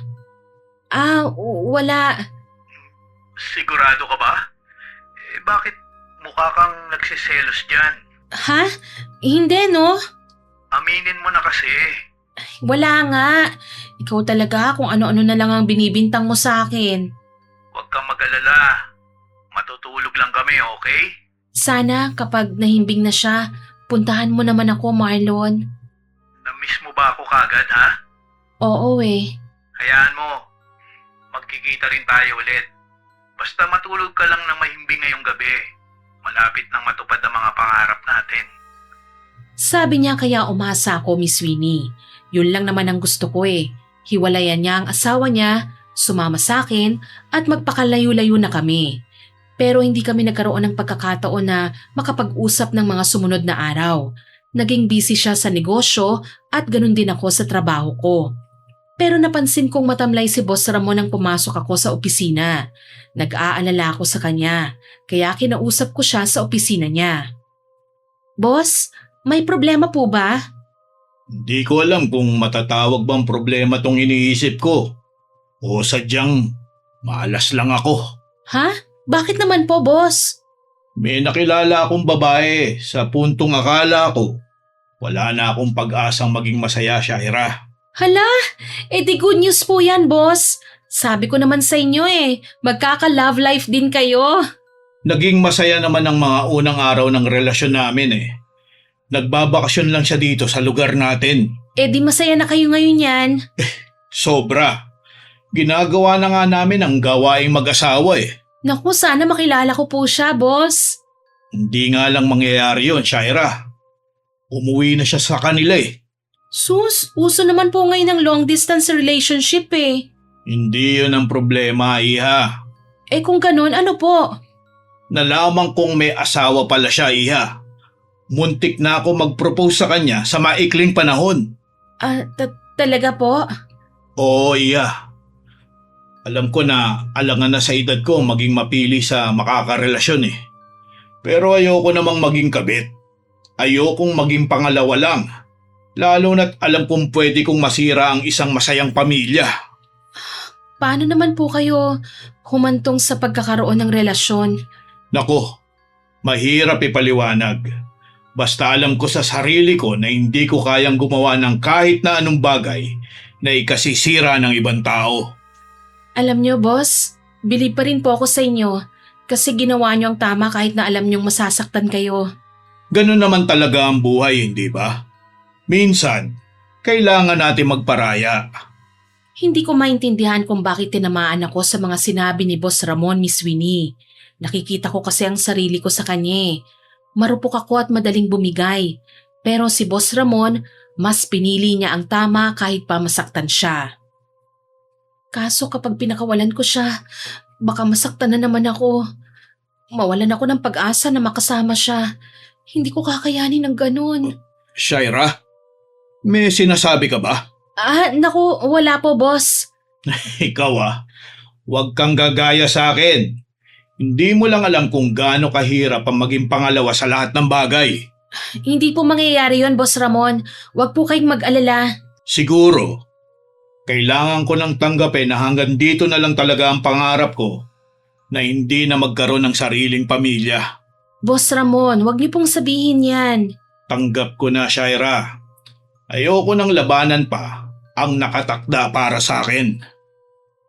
Wala. Sigurado ka ba? Bakit mukha kang nagsiselos dyan? Ha? Hindi no? Aminin mo na kasi. Wala nga. Ikaw talaga kung ano-ano na lang ang binibintang mo sa akin. Huwag kang mag-alala. Matutulog lang kami, okay? Sana kapag nahimbing na siya, puntahan mo naman ako, Marlon. Na-miss mo ba ako kagad, ha? Oo eh. Hayaan mo. Magkikita rin tayo ulit. Basta matulog ka lang ng mahimbing ngayong gabi. Malapit nang matupad ang mga pangarap natin. Sabi niya kaya umasa ako, Miss Winnie. Yun lang naman ang gusto ko eh. Hiwalayan niya ang asawa niya, sumama sa akin at magpakalayo-layo na kami. Pero hindi kami nagkaroon ng pagkakataon na makapag-usap ng mga sumunod na araw. Naging busy siya sa negosyo at ganun din ako sa trabaho ko. Pero napansin kong matamlay si Boss Ramon nang pumasok ako sa opisina. Nag-aalala ako sa kanya, kaya kinausap ko siya sa opisina niya. Boss, may problema po ba? Hindi ko alam kung matatawag bang problema tong iniisip ko. O sadyang malas lang ako. Ha? Bakit naman po, boss? May nakilala akong babae sa puntong akala ko wala na akong pag-asang maging masaya, Shaira. Hala, di good news po yan, boss. Sabi ko naman sa inyo magkaka-love life din kayo. Naging masaya naman ang mga unang araw ng relasyon namin eh. Nagbabakasyon lang siya dito sa lugar natin. Di masaya na kayo ngayon yan. Sobra. Ginagawa na nga namin ang gawaing mag-asawa eh. Naku, sana makilala ko po siya, boss. Hindi nga lang mangyayari yun, Shaira. Umuwi na siya sa kanila eh. Sus, uso naman po ngayon ng long distance relationship eh. Hindi yun ang problema, iha. Kung ganun, ano po? Nalaman kong may asawa pala siya, iha. Muntik na ako mag-propose sa kanya sa maikling panahon. Talaga po? Oo, iha. Alam ko na alangan na sa edad ko maging mapili sa makakarelasyon eh. Pero ayoko namang maging kabit. Ayokong maging pangalawa lang. Lalo na't alam kong pwede kong masira ang isang masayang pamilya. Paano naman po kayo humantong sa pagkakaroon ng relasyon? Nako, mahirap ipaliwanag. Basta alam ko sa sarili ko na hindi ko kayang gumawa ng kahit na anong bagay na ikasisira ng ibang tao. Alam niyo, boss, believe pa rin po ako sa inyo kasi ginawa niyo ang tama kahit na alam niyong masasaktan kayo. Ganun naman talaga ang buhay, hindi ba? Minsan, kailangan natin magparaya. Hindi ko maintindihan kung bakit tinamaan ako sa mga sinabi ni Boss Ramon, Miss Winnie. Nakikita ko kasi ang sarili ko sa kanya. Marupok ako at madaling bumigay. Pero si Boss Ramon, mas pinili niya ang tama kahit pa masaktan siya. Kaso kapag pinakawalan ko siya, baka masaktan na naman ako. Mawalan ako ng pag-asa na makasama siya. Hindi ko kakayanin ng ganun. Shaira, may sinasabi ka ba? Naku, wala po, boss. Ikaw huwag kang gagaya sa akin. Hindi mo lang alam kung gaano kahirap ang maging pangalawa sa lahat ng bagay. Hindi po mangyayari yon, Boss Ramon. Huwag po kayong mag-alala. Siguro, kailangan ko nang tanggapin na hanggang dito na lang talaga ang pangarap ko na hindi na magkaroon ng sariling pamilya. Boss Ramon, huwag niyo pong sabihin yan. Tanggap ko na, Shaira. Ayoko nang labanan pa ang nakatakda para sa akin.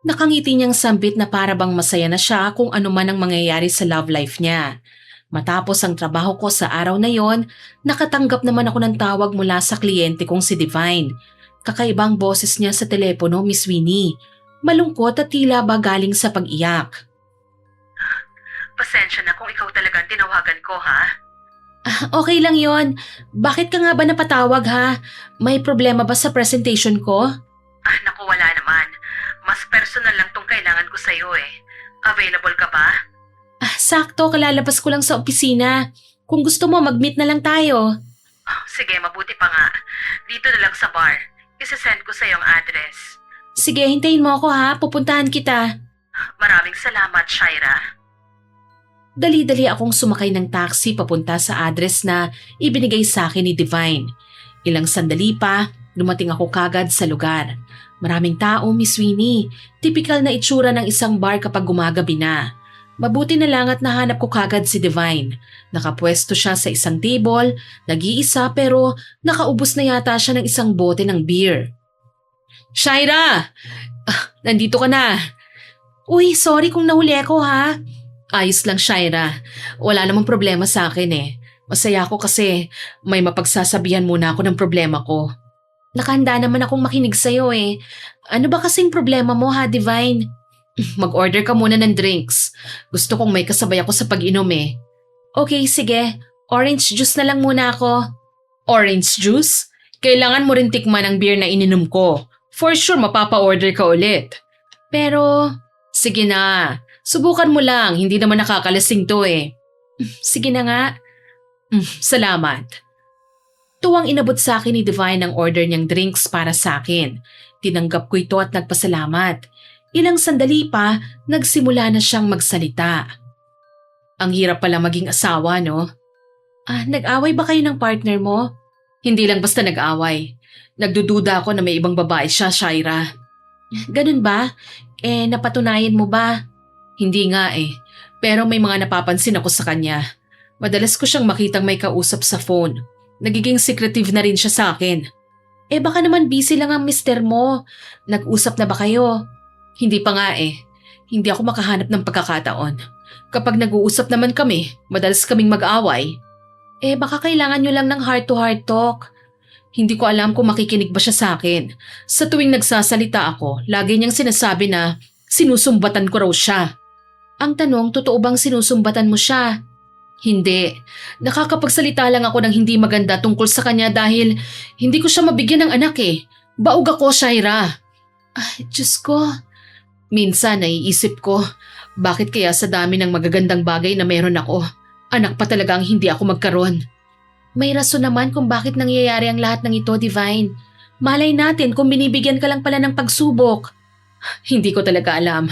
Nakangiti niyang sambit na para bang masaya na siya kung ano man ang mangyayari sa love life niya. Matapos ang trabaho ko sa araw na yon, nakatanggap naman ako ng tawag mula sa kliyente kong si Divine. Kakaibang boses niya sa telepono, Miss Winnie. Malungkot at tila ba galing sa pag-iyak. Pasensya na kung ikaw talagang tinawagan ko, ha? Okay lang yon. Bakit ka nga ba napatawag, ha? May problema ba sa presentation ko? Naku, wala naman. Mas personal lang tong kailangan ko sa'yo eh. Available ka ba? Sakto, kalalabas ko lang sa opisina. Kung gusto mo, mag-meet na lang tayo. Sige, mabuti pa nga. Dito na lang sa bar. Isasend ko sa'yo ang address. Sige, hintayin mo ako ha. Pupuntahan kita. Maraming salamat, Shaira. Dali-dali akong sumakay ng taxi papunta sa address na ibinigay sa akin ni Divine. Ilang sandali pa, dumating ako kagad sa lugar. Maraming tao, Miss Winnie. Tipikal na itsura ng isang bar kapag gumagabi na. Mabuti na lang at nahanap ko kagad si Divine. Nakapwesto siya sa isang table, nag-iisa pero nakaubos na yata siya ng isang bote ng beer. Shaira! Nandito ka na. Uy, sorry kung nahuli ako ha. Ayos lang, Shaira. Wala namang problema sa akin eh. Masaya ako kasi may mapagsasabihan muna ako ng problema ko. Nakahanda naman akong makinig sa'yo eh. Ano ba kasing problema mo ha, Divine? Mag-order ka muna ng drinks. Gusto kong may kasabay ako sa pag-inom eh. Okay, sige. Orange juice na lang muna ako. Orange juice? Kailangan mo rin tikman ang beer na ininom ko. For sure, mapapa-order ka ulit. Pero, sige na. Subukan mo lang. Hindi naman nakakalasing to eh. Sige na nga. Salamat. Tuwang inabot sa akin ni Divine ang order niyang drinks para sa akin. Tinanggap ko ito at nagpasalamat. Ilang sandali pa, nagsimula na siyang magsalita. Ang hirap pala maging asawa, no? Nag-away ba kayo ng partner mo? Hindi lang basta nag-away. Nagdududa ako na may ibang babae siya, Shaira. Ganun ba? Napatunayan mo ba? Hindi nga eh. Pero may mga napapansin ako sa kanya. Madalas ko siyang makitang may kausap sa phone. Nagiging secretive na rin siya sa akin. Baka naman busy lang ang mister mo. Nag-usap na ba kayo? Hindi pa nga eh. Hindi ako makahanap ng pagkakataon. Kapag nag-uusap naman kami, madalas kaming mag-away. Baka kailangan nyo lang ng heart-to-heart talk. Hindi ko alam kung makikinig ba siya sa akin. Sa tuwing nagsasalita ako, lagi niyang sinasabi na sinusumbatan ko raw siya. Ang tanong, totoo bang sinusumbatan mo siya? Hindi. Nakakapagsalita lang ako ng hindi maganda tungkol sa kanya dahil hindi ko siya mabigyan ng anak eh. Baog ako, Shaira. Diyos ko. Minsan naiisip ko, bakit kaya sa dami ng magagandang bagay na meron ako, anak pa talaga ang hindi ako magkaroon. May rason naman kung bakit nangyayari ang lahat ng ito, Divine. Malay natin kung binibigyan ka lang pala ng pagsubok. Hindi ko talaga alam.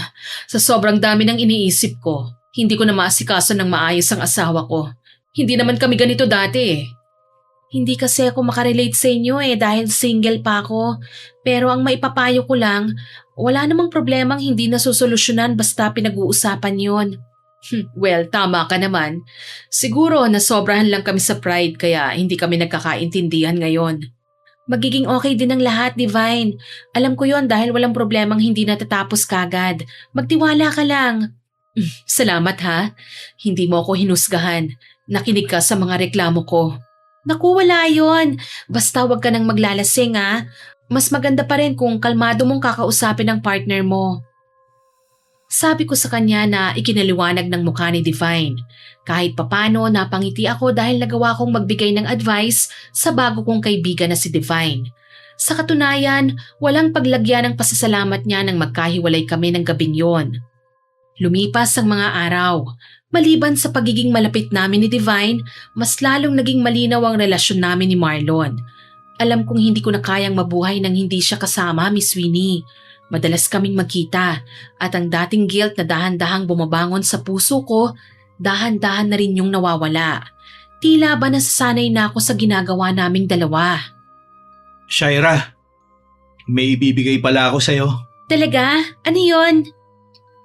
Sa sobrang dami ng iniisip ko, hindi ko na maasikaso ng maayos ang asawa ko. Hindi naman kami ganito dati eh. Hindi kasi ako makarelate sa inyo dahil single pa ako. Pero ang maipapayo ko lang, wala namang problemang hindi nasusolusyonan basta pinag-uusapan yon. Well, tama ka naman. Siguro nasobrahan lang kami sa pride kaya hindi kami nagkakaintindihan ngayon. Magiging okay din ang lahat, Divine. Alam ko yon dahil walang problemang hindi natatapos kagad. Magtiwala ka lang. Salamat ha. Hindi mo ako hinusgahan. Nakinig ka sa mga reklamo ko. Naku, wala yun. Basta wag ka nang maglalasing ha. Mas maganda pa rin kung kalmado mong kakausapin ang partner mo. Sabi ko sa kanya na ikinaliwanag ng mukha ni Divine. Kahit papano napangiti ako dahil nagawa kong magbigay ng advice sa bago kong kaibigan na si Divine. Sa katunayan, walang paglagyan ng pasasalamat niya nang magkahiwalay kami ng gabing yon. Lumipas ang mga araw. Maliban sa pagiging malapit namin ni Divine, mas lalong naging malinaw ang relasyon namin ni Marlon. Alam kong hindi ko na kayang mabuhay nang hindi siya kasama, Miss Winnie. Madalas kaming magkita at ang dating guilt na dahan-dahang bumabangon sa puso ko, dahan-dahan na rin yung nawawala. Tila ba nasasanay na ako sa ginagawa naming dalawa. Shaira, may ibibigay pala ako sa'yo. Talaga? Ano yon?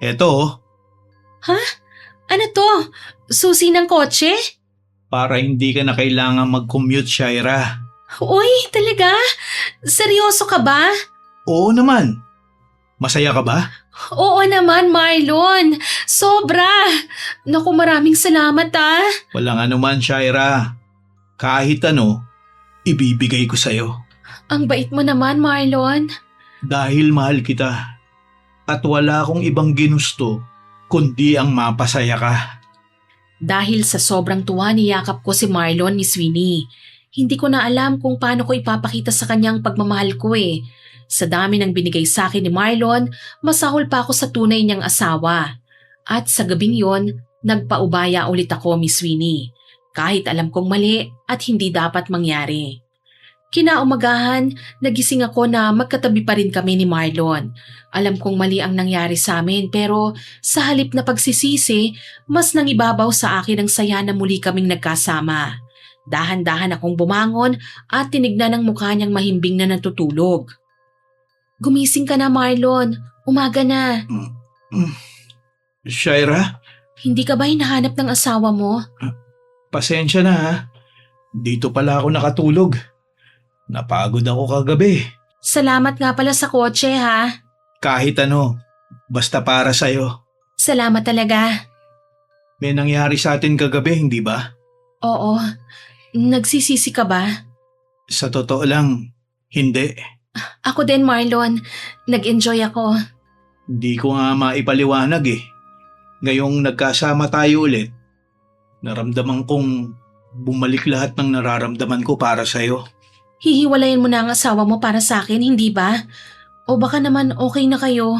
Eto oh, Ano to? Susi ng kotse? para hindi ka na kailangan mag-commute, Shaira. Uy, talaga? Seryoso ka ba? Oo naman. Masaya ka ba? Oo naman, Marlon. Sobra. Naku, maraming salamat ah. Walang anuman, Shaira. Kahit ano, ibibigay ko sa'yo. Ang bait mo naman, Marlon. Dahil mahal kita. At wala akong ibang ginusto, kundi ang mapasaya ka. Dahil sa sobrang tuwa niyakap ko si Marlon, Miss Winnie. Hindi ko na alam kung paano ko ipapakita sa kanyang pagmamahal ko eh. Sa dami ng binigay sa akin ni Marlon, masahol pa ako sa tunay niyang asawa. At sa gabing yon, nagpaubaya ulit ako, Miss Winnie. Kahit alam kong mali at hindi dapat mangyari. Kinaumagahan, nagising ako na magkatabi pa rin kami ni Marlon. Alam kong mali ang nangyari sa amin pero sa halip na pagsisisi, mas nangibabaw sa akin ang saya na muli kaming nagkasama. Dahan-dahan akong bumangon at tinignan ang mukha niyang mahimbing na natutulog. Gumising ka na, Marlon. Umaga na. Shaira, Hindi ka ba hinahanap ng asawa mo? pasensya na ha. Dito pala ako nakatulog. Napagod ako kagabi. Salamat nga pala sa kotse ha. Kahit ano, Basta para sa'yo. Salamat talaga. May nangyari sa atin kagabi, hindi ba? Oo. Nagsisisi ka ba? Sa totoo lang, hindi. Ako din, Marlon. Nag-enjoy ako. Hindi ko nga maipaliwanag eh. Ngayong nagkasama tayo ulit, naramdaman kong bumalik lahat ng nararamdaman ko para sa'yo. Hihiwalayan mo na ang asawa mo para sa akin, hindi ba? O baka naman okay na kayo?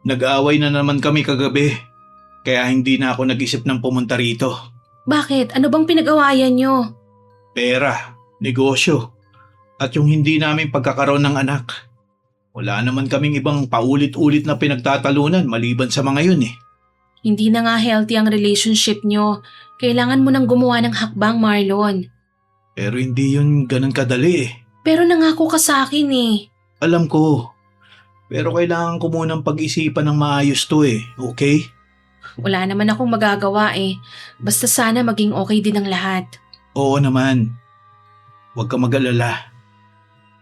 Nag-aaway na naman kami kagabi, kaya hindi na ako nag-isip ng pumunta rito. Bakit? Ano bang pinag-awayan nyo? Pera, negosyo, at yung hindi namin pagkakaroon ng anak. Wala naman kaming ibang paulit-ulit na pinagtatalunan maliban sa mga yun eh. Hindi na nga healthy ang relationship nyo. Kailangan mo nang gumawa ng hakbang, Marlon. Pero hindi yun ganun kadali eh. Pero nangako ka sa akin eh. Alam ko. Pero kailangan ko munang pag-isipan ng maayos to eh, okay? Wala naman akong magagawa eh. Basta sana maging okay din ang lahat. Oo naman. Huwag ka mag-alala.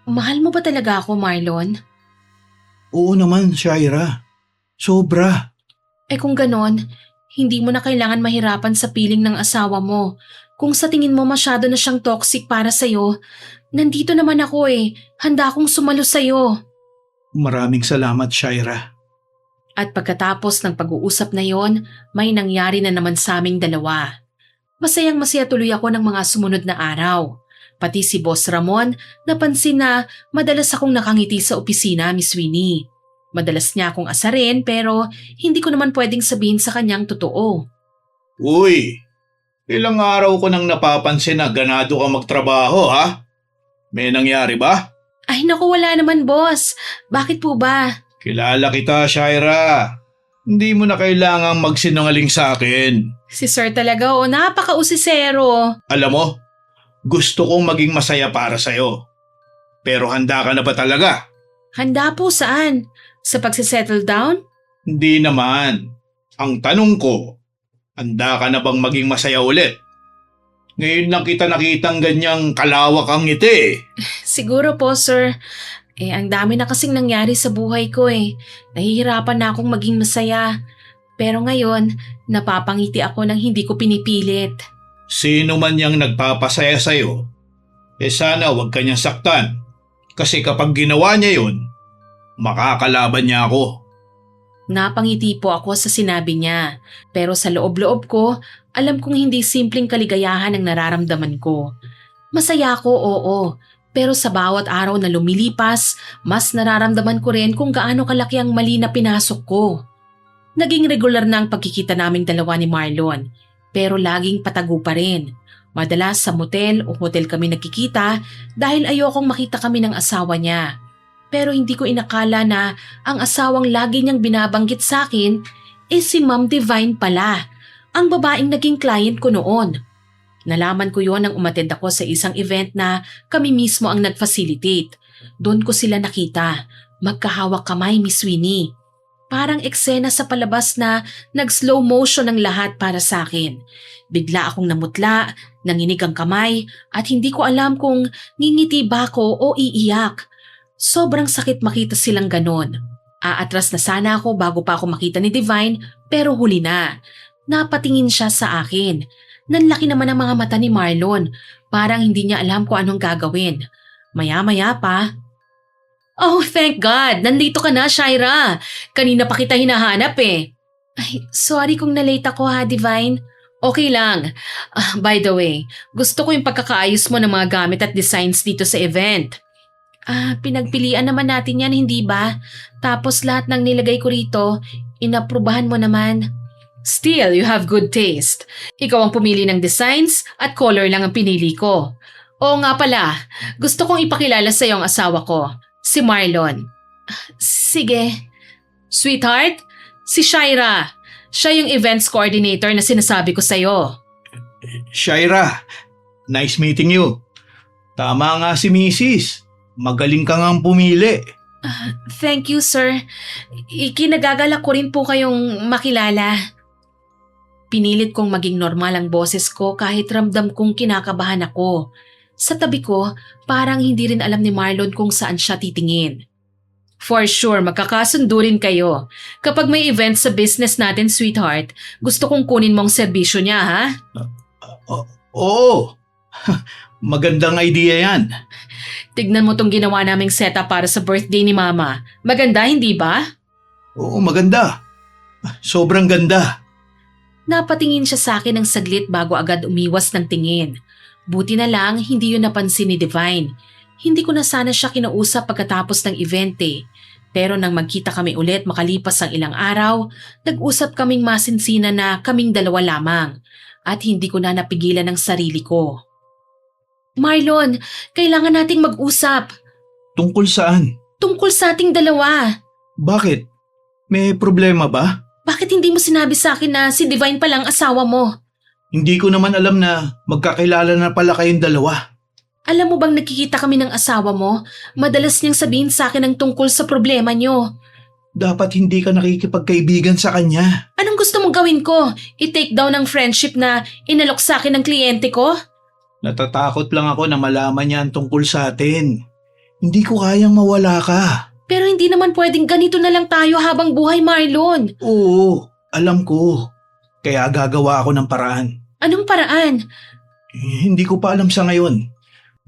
Mahal mo ba talaga ako, Marlon? Oo naman, Shaira. Sobra. Eh kung ganon, hindi mo na kailangan mahirapan sa piling ng asawa mo. Kung sa tingin mo masyado na siyang toxic para sa'yo, nandito naman ako eh. Handa akong sumalo sa'yo. Maraming salamat, Shaira. At pagkatapos ng pag-uusap na yon, may nangyari na naman sa aming dalawa. Masayang masaya tuloy ako ng mga sumunod na araw. Pati si Boss Ramon napansin na madalas akong nakangiti sa opisina, Miss Winnie. Madalas niya akong asarin pero hindi ko naman pwedeng sabihin sa kanyang totoo. Uy, ilang araw ko nang napapansin na ganado ka magtrabaho, ha? May nangyari ba? Ay naku, wala naman boss. Bakit po ba? Kilala kita, Shaira. Hindi mo na kailangang magsinungaling sa akin. Si Sir talaga napaka-usisero. Alam mo, gusto kong maging masaya para sa'yo. Pero handa ka na ba talaga? Handa po saan? Sa pagsisettle down? Hindi naman. Ang tanong ko, handa ka na bang maging masaya ulit? Ngayon lang kita nakitang ganyang kalawak ang ngiti. Siguro po, sir. Ang dami na kasing nangyari sa buhay ko eh. Nahihirapan na akong maging masaya. Pero ngayon, napapangiti ako nang hindi ko pinipilit. Sino man yang nagpapasaya sa'yo, sana huwag kanyang saktan. Kasi kapag ginawa niya yun, makakalaban niya ako. Napangiti po ako sa sinabi niya. Pero sa loob-loob ko, alam kong hindi simpleng kaligayahan ang nararamdaman ko. Masaya ako, oo. Pero sa bawat araw na lumilipas, mas nararamdaman ko rin kung gaano kalaki ang mali na pinasok ko. Naging regular na ang pagkikita naming dalawa ni Marlon. Pero laging patago pa rin. Madalas sa motel o hotel kami nagkikita dahil ayokong makita kami ng asawa niya. Pero hindi ko inakala na ang asawang lagi niyang binabanggit sa akin si Ma'am Divine pala, ang babaeng naging client ko noon. Nalaman ko yon nang umattend ako sa isang event na kami mismo ang nag-facilitate. Doon ko sila nakita, magkahawak kamay, Miss Winnie. Parang eksena sa palabas na nag-slow motion ang lahat para sa akin. Bigla akong namutla, nanginig ang kamay at hindi ko alam kung ngingiti ba ako o iiyak. Sobrang sakit makita silang ganon. Aatras na sana ako bago pa ako makita ni Divine pero huli na. Napatingin siya sa akin. Nanlaki naman ang mga mata ni Marlon. Parang hindi niya alam kung anong gagawin. Maya-maya pa. Oh, thank God! Nandito ka na, Shaira. Kanina pa kita hinahanap eh. Ay, sorry kung na-late ako ha, Divine. Okay lang. By the way, gusto ko yung pagkakaayos mo ng mga gamit at designs dito sa event. Pinagpilian naman natin yan, hindi ba? Tapos lahat ng nilagay ko rito, inaprubahan mo naman. Still, you have good taste. Ikaw ang pumili ng designs at color lang ang pinili ko. Oo nga pala, gusto kong ipakilala sa iyo ang asawa ko, si Marlon. Sige. Sweetheart, si Shaira. Siya yung events coordinator na sinasabi ko sa'yo. Shaira, nice meeting you. Tama nga si Mrs. Magaling ka ngang pumili. Thank you, sir. Ikinagagalak ko rin po kayong makilala. Pinilit kong maging normal ang boses ko kahit ramdam kong kinakabahan ako. Sa tabi ko, parang hindi rin alam ni Marlon kung saan siya titingin. For sure, magkakasundo rin kayo. Kapag may event sa business natin, sweetheart, gusto kong kunin mong serbisyo niya, ha? Oo, magandang idea yan. Tignan mo tong ginawa naming setup para sa birthday ni Mama. Maganda, hindi ba? Oo, maganda. Sobrang ganda. Napatingin siya sa akin ng saglit bago agad umiwas ng tingin. Buti na lang, hindi yun napansin ni Divine. Hindi ko na sana siya kinausap pagkatapos ng event eh. Pero nang magkita kami ulit makalipas ang ilang araw, nag-usap kaming masinsina na kaming dalawa lamang. At hindi ko na napigilan ang sarili ko. Marlon, kailangan nating mag-usap. Tungkol saan? Tungkol sa ating dalawa. Bakit? May problema ba? Bakit hindi mo sinabi sa akin na si Divine palang asawa mo? Hindi ko naman alam na magkakilala na pala kayong dalawa. Alam mo bang nakikita kami ng asawa mo? Madalas niyang sabihin sa akin ang tungkol sa problema niyo. Dapat hindi ka nakikipagkaibigan sa kanya. Anong gusto mong gawin ko? I-take down ang friendship na inalok sa akin ng kliyente ko? Natatakot lang ako na malaman niya ang tungkol sa atin. Hindi ko kayang mawala ka. Pero hindi naman pwedeng ganito na lang tayo habang buhay, Marlon. Oo, alam ko. Kaya gagawa ako ng paraan. Anong paraan? Hindi ko pa alam sa ngayon.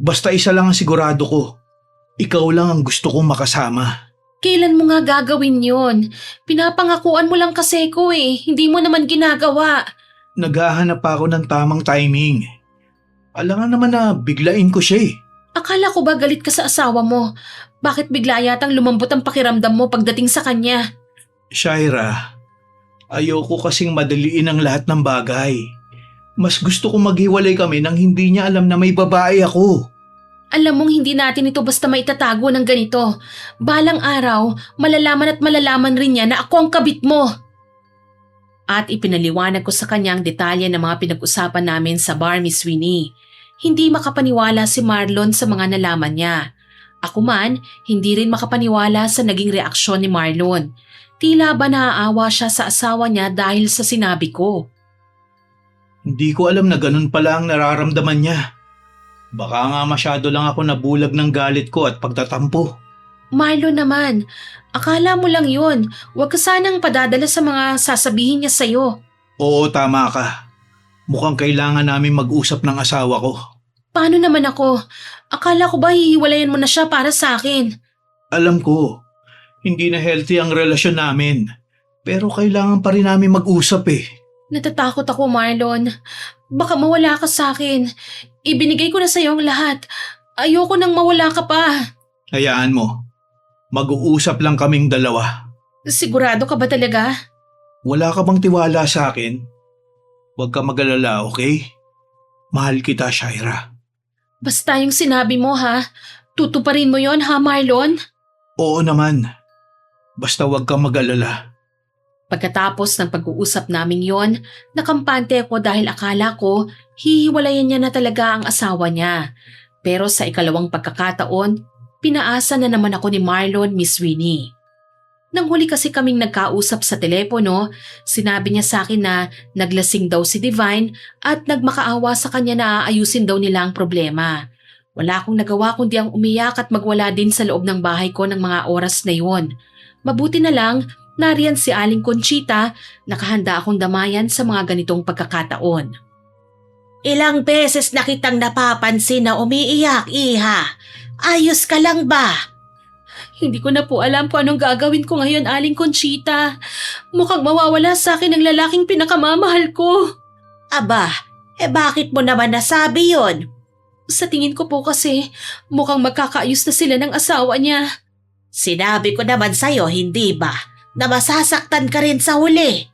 Basta isa lang ang sigurado ko. Ikaw lang ang gusto kong makasama. Kailan mo nga gagawin yon? Pinapangakuan mo lang kasi ko eh. Hindi mo naman ginagawa. Naghahanap pa ako ng tamang timing. Alam nga naman na biglain ko siya eh. Akala ko ba galit ka sa asawa mo? Bakit bigla yatang lumambot ang pakiramdam mo pagdating sa kanya? Shaira, ayoko kasing madaliin ang lahat ng bagay. Mas gusto kong maghiwalay kami nang hindi niya alam na may babae ako. Alam mong hindi natin ito basta maitatago ng ganito. Balang araw, malalaman at malalaman rin niya na ako ang kabit mo. At ipinaliwanag ko sa kanya ang detalye ng mga pinag-usapan namin sa bar, Miss Winnie. Hindi makapaniwala si Marlon sa mga nalaman niya. Ako man, hindi rin makapaniwala sa naging reaksyon ni Marlon. Tila ba naaawa siya sa asawa niya dahil sa sinabi ko. Hindi ko alam na ganun pala ang nararamdaman niya. Baka nga masyado lang ako nabulag ng galit ko at pagtatampo. Marlon naman, akala mo lang yun. Huwag ka sanang padadala sa mga sasabihin niya sa'yo. Oo, tama ka. Mukhang kailangan namin mag-usap ng asawa ko. Paano naman ako? Akala ko ba hihiwalayan mo na siya para sa akin? Alam ko, hindi na healthy ang relasyon namin. Pero kailangan pa rin namin mag-usap eh. Natatakot ako, Marlon. Baka mawala ka sa akin. Ibinigay ko na sa'yo ang lahat. Ayoko nang mawala ka pa. Hayaan mo. Mag-uusap lang kaming dalawa. Sigurado ka ba talaga? Wala ka bang tiwala sa akin? Huwag ka mag-alala, okay? Mahal kita, Shaira. Basta yung sinabi mo, ha? Tutuparin mo yon, ha, Marlon? Oo naman. Basta huwag ka mag-alala. Pagkatapos ng pag-uusap naming yon, nakampante ako dahil akala ko hihiwalayan niya na talaga ang asawa niya. Pero sa ikalawang pagkakataon, pinaasa na naman ako ni Marlon, Miss Winnie. Nang huli kasi kaming nagkausap sa telepono, sinabi niya sa akin na naglasing daw si Divine at nagmakaawa sa kanya na aayusin daw nila ang problema. Wala akong nagawa kundi ang umiyak at magwala din sa loob ng bahay ko ng mga oras na yon. Mabuti na lang, nariyan si Aling Conchita, nakahanda akong damayan sa mga ganitong pagkakataon. Ilang beses na kitang napapansin na umiiyak, Iha. Ayos ka lang ba? Hindi ko na po alam kung anong gagawin ko ngayon, Aling Conchita. Mukhang mawawala sa akin ang lalaking pinakamamahal ko. Aba, bakit mo naman nasabi yon? Sa tingin ko po kasi, mukhang magkakaayos na sila ng asawa niya. Sinabi ko naman sa'yo, hindi ba? Na masasaktan ka rin sa huli.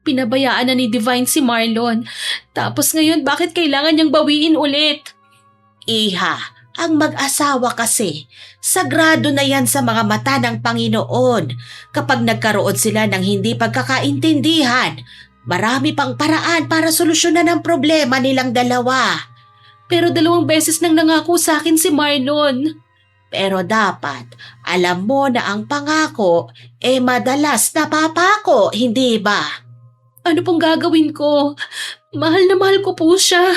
Pinabayaan na ni Divine si Marlon. Tapos ngayon bakit kailangan niyang bawiin ulit? Iha, ang mag-asawa kasi, sagrado na yan sa mga mata ng Panginoon. Kapag nagkaroon sila ng hindi pagkakaintindihan, marami pang paraan para solusyonan ang problema nilang dalawa. Pero 2 beses nang nangako sa akin si Marlon. Pero dapat, alam mo na ang pangako, madalas napapako, hindi ba? Ano pong gagawin ko? Mahal na mahal ko po siya.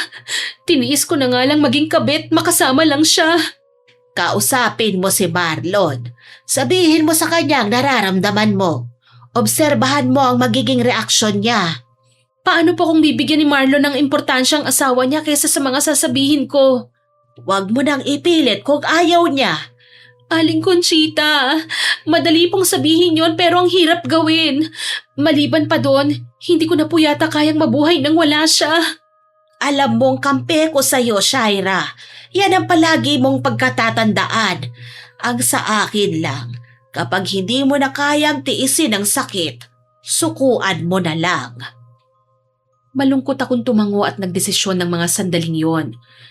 Tiniis ko na nga lang maging kabit, makasama lang siya. Kausapin mo si Marlon. Sabihin mo sa kanya ang nararamdaman mo. Obserbahan mo ang magiging reaksyon niya. Paano po kung bibigyan ni Marlon ng importansya ang asawa niya kaysa sa mga sasabihin ko? Huwag mo nang ipilit kung ayaw niya. Aling Conchita, madali pong sabihin yon pero ang hirap gawin. Maliban pa doon, hindi ko na po yata kayang mabuhay nang wala siya. Alam mong kampe ko sa'yo, Shaira. Yan ang palagi mong pagkatatandaan. Ang sa akin lang, kapag hindi mo na kayang tiisin ang sakit, sukuan mo na lang. Malungkot akong tumango at nagdesisyon ng mga sandaling yon.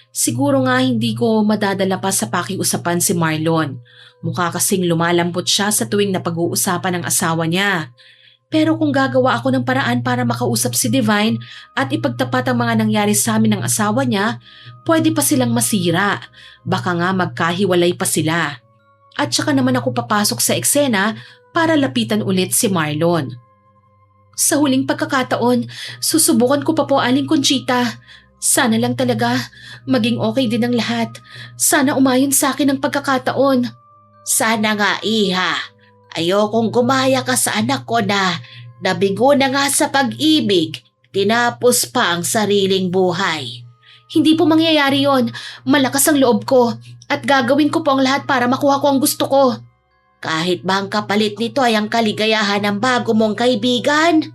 Siguro nga hindi ko madadala pa sa pakiusapan si Marlon. Mukha kasing lumalampot siya sa tuwing napag-uusapan ng asawa niya. Pero kung gagawa ako ng paraan para makausap si Divine at ipagtapat ang mga nangyari sa amin ng asawa niya, pwede pa silang masira. Baka nga magkahiwalay pa sila. At saka naman ako papasok sa eksena para lapitan ulit si Marlon. Sa huling pagkakataon, susubukan ko pa po, Aling Conchita. Sana lang talaga maging okay din ang lahat. Sana umayon sa akin ang pagkakataon. Sana nga, Iha. Ayokong gumaya ka sa anak ko na nabigo na nga sa pag-ibig, tinapos pa ang sariling buhay. Hindi po mangyayari yon. Malakas ang loob ko at gagawin ko po ang lahat para makuha ko ang gusto ko. Kahit ba ang kapalit nito ay ang kaligayahan ng bago mong kaibigan?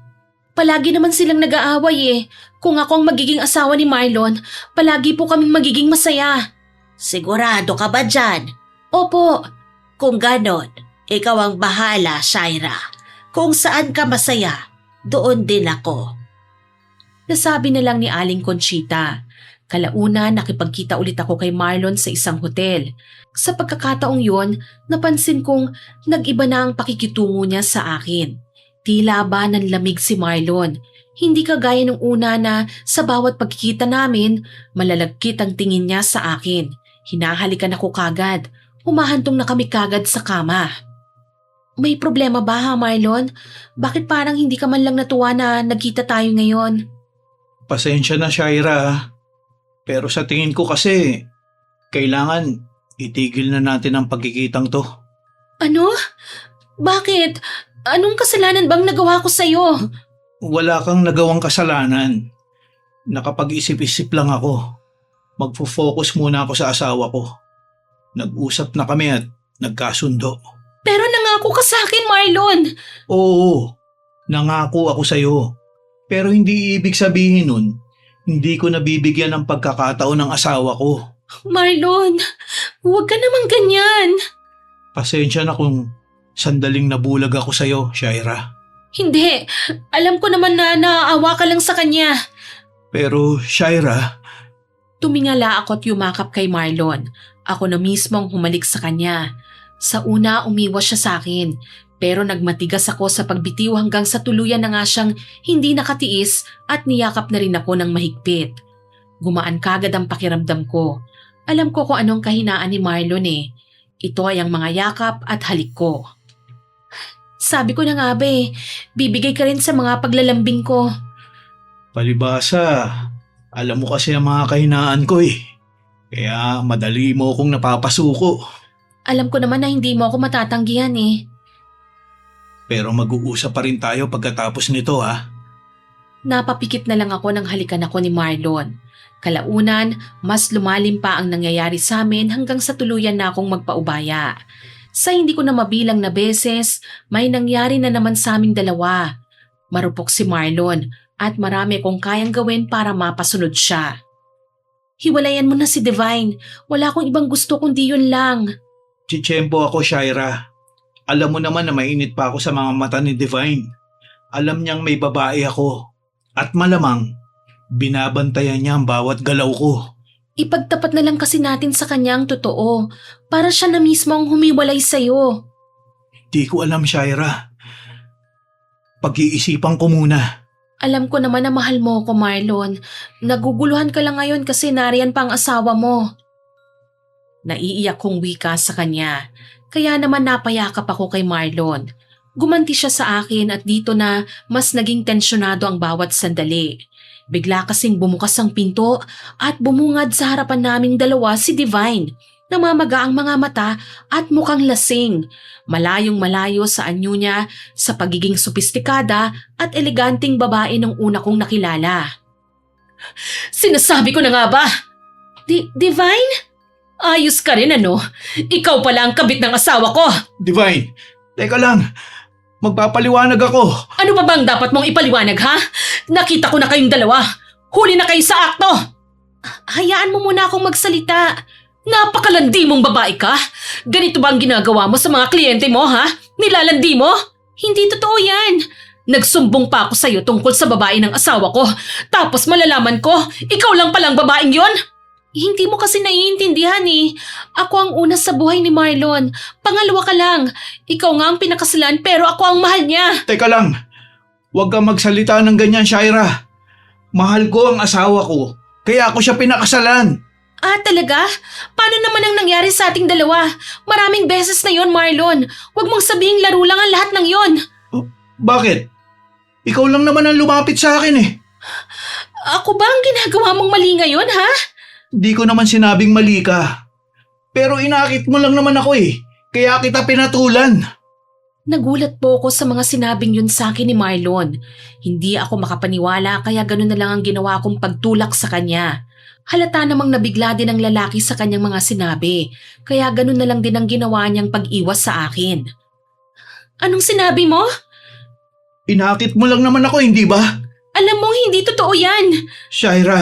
Palagi naman silang nag-aaway eh. Kung ako ang magiging asawa ni Marlon, palagi po kaming magiging masaya. Sigurado ka ba dyan? Opo. Kung ganon, ikaw ang bahala, Shaira. Kung saan ka masaya, doon din ako. Nasabi na lang ni Aling Conchita. Kalauna nakipagkita ulit ako kay Marlon sa isang hotel. Sa pagkakataong yon, napansin kong nag-iba na ang pakikitungo niya sa akin. Tila ba nanlamig si Marlon. Hindi kagaya nung una na sa bawat pagkikita namin, malalagkit ang tingin niya sa akin. Hinahalikan ako kagad. Humahantong na kami kagad sa kama. May problema ba ha, Marlon? Bakit parang hindi ka man lang natuwa na nagkita tayo ngayon? Pasensya na, Shaira. Pero sa tingin ko kasi, kailangan itigil na natin ang pagkikitang to. Ano? Bakit? Anong kasalanan bang nagawa ko sa'yo? Wala kang nagawang kasalanan. Nakapag-isip-isip lang ako. Magfo-focus muna ako sa asawa ko. Nag-usap na kami at nagkasundo. Pero nangako ka sa akin, Marlon. Oo, nangako ako sa'yo. Pero hindi ibig sabihin nun, hindi ko nabibigyan ng pagkakataon ng asawa ko. Marlon, huwag ka naman ganyan. Pasensya na kung sandaling nabulag ako sa'yo, Shaira. Hindi, alam ko naman na naaawa ka lang sa kanya. Pero, Shaira, Tumingala ako at yumakap kay Marlon. Ako na mismo ang humalik sa kanya. Sa una, umiwas siya sa akin. Pero nagmatigas ako sa pagbitiw hanggang sa tuluyan na nga siyang hindi nakatiis at niyakap na rin ako ng mahigpit. Gumaan kagad ang pakiramdam ko. Alam ko kung anong kahinaan ni Marlon eh. Ito ay ang mga yakap at halik ko. Sabi ko na nga ba bibigay ka rin sa mga paglalambing ko. palibasa, alam mo kasi ang mga kahinaan ko eh. Kaya madali mo akong napapasuko. Alam ko naman na hindi mo ako matatanggihan eh. Pero mag-uusap pa rin tayo pagkatapos nito ha. Napapikit na lang ako nang halikan ako ni Marlon. Kalaunan, mas lumalim pa ang nangyayari sa amin hanggang sa tuluyan na akong magpaubaya. Sa hindi ko na mabilang na beses, may nangyari na naman sa aming dalawa. Marupok si Marlon at marami kong kayang gawin para mapasunod siya. Hiwalayan mo na si Divine. Wala akong ibang gusto kundi yun lang. Chichempo ako, Shaira. Alam mo naman na mainit pa ako sa mga mata ni Divine. Alam niyang may babae ako. At malamang, binabantayan niya ang bawat galaw ko. Ipagtapat na lang kasi natin sa kanya ang totoo para siya na mismo ang humiwalay sa'yo. Di ko alam, Shaira. Pag-iisipan ko muna. Alam ko naman na mahal mo ako, Marlon. Naguguluhan ka lang ngayon kasi nariyan pa ang asawa mo. Naiiyak kong wika sa kanya. Kaya naman napayakap ako kay Marlon. Gumanti siya sa akin at dito na mas naging tensyonado ang bawat sandali. Bigla kasing bumukas ang pinto at bumungad sa harapan naming dalawa si Divine. Namamaga ang mga mata at mukhang lasing. Malayong malayo sa anyo niya sa pagiging sopistikada at eleganteng babae nung una kong nakilala. Sinasabi ko na nga ba? Divine? Ayos ka rin ano? Ikaw pala ang kabit ng asawa ko. Divine, teka lang. Magpapaliwanag ako. Ano pa bang dapat mong ipaliwanag ha? Nakita ko na kayong dalawa. Huli na kayo sa akto. Hayaan mo muna akong magsalita. Napakalandi mong babae ka. Ganito ba ang ginagawa mo sa mga kliyente mo ha? Nilalandi mo? Hindi totoo yan. Nagsumbong pa ako sa'yo tungkol sa babae ng asawa ko. Tapos malalaman ko, ikaw lang palang babaeng yon. Hindi mo kasi naiintindihan eh. Ako ang una sa buhay ni Marlon. Pangalawa ka lang. Ikaw nga ang pinakasalan pero ako ang mahal niya. Teka lang. Huwag kang magsalita ng ganyan, Shaira. Mahal ko ang asawa ko. Kaya ako siya pinakasalan. Ah, talaga? Paano naman ang nangyari sa ating dalawa? Maraming beses na yon, Marlon. Huwag mong sabihing laro lang ang lahat ng yon. Bakit? Ikaw lang naman ang lumapit sa akin eh. Ako ba ang ginagawa mong mali ngayon, ha? Di ko naman sinabing mali ka. Pero inakit mo lang naman ako eh. Kaya kita pinatulan. Nagulat po ako sa mga sinabing yun sa akin ni Marlon. Hindi ako makapaniwala kaya ganun na lang ang ginawa kong pagtulak sa kanya. Halata namang nabigla din ang lalaki sa kanyang mga sinabi. Kaya ganun na lang din ang ginawa niyang pag-iwas sa akin. Anong sinabi mo? Inakit mo lang naman ako, hindi ba? Alam mo, hindi totoo yan. Shaira,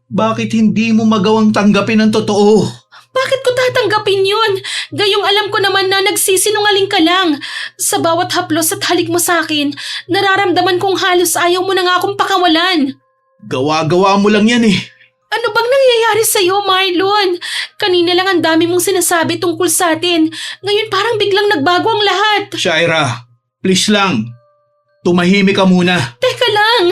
bakit hindi mo magawang tanggapin ang totoo? Bakit ko tatanggapin yun? Gayong alam ko naman na nagsisinungaling ka lang. Sa bawat haplos at halik mo sa akin, nararamdaman kong halos ayaw mo na nga akong pakawalan. Gawa-gawa mo lang yan eh. Ano bang nangyayari sa'yo, Marlon? Kanina lang ang dami mong sinasabi tungkol sa atin. Ngayon parang biglang nagbago ang lahat. Shaira, please lang. Tumahimik ka muna. Teka lang,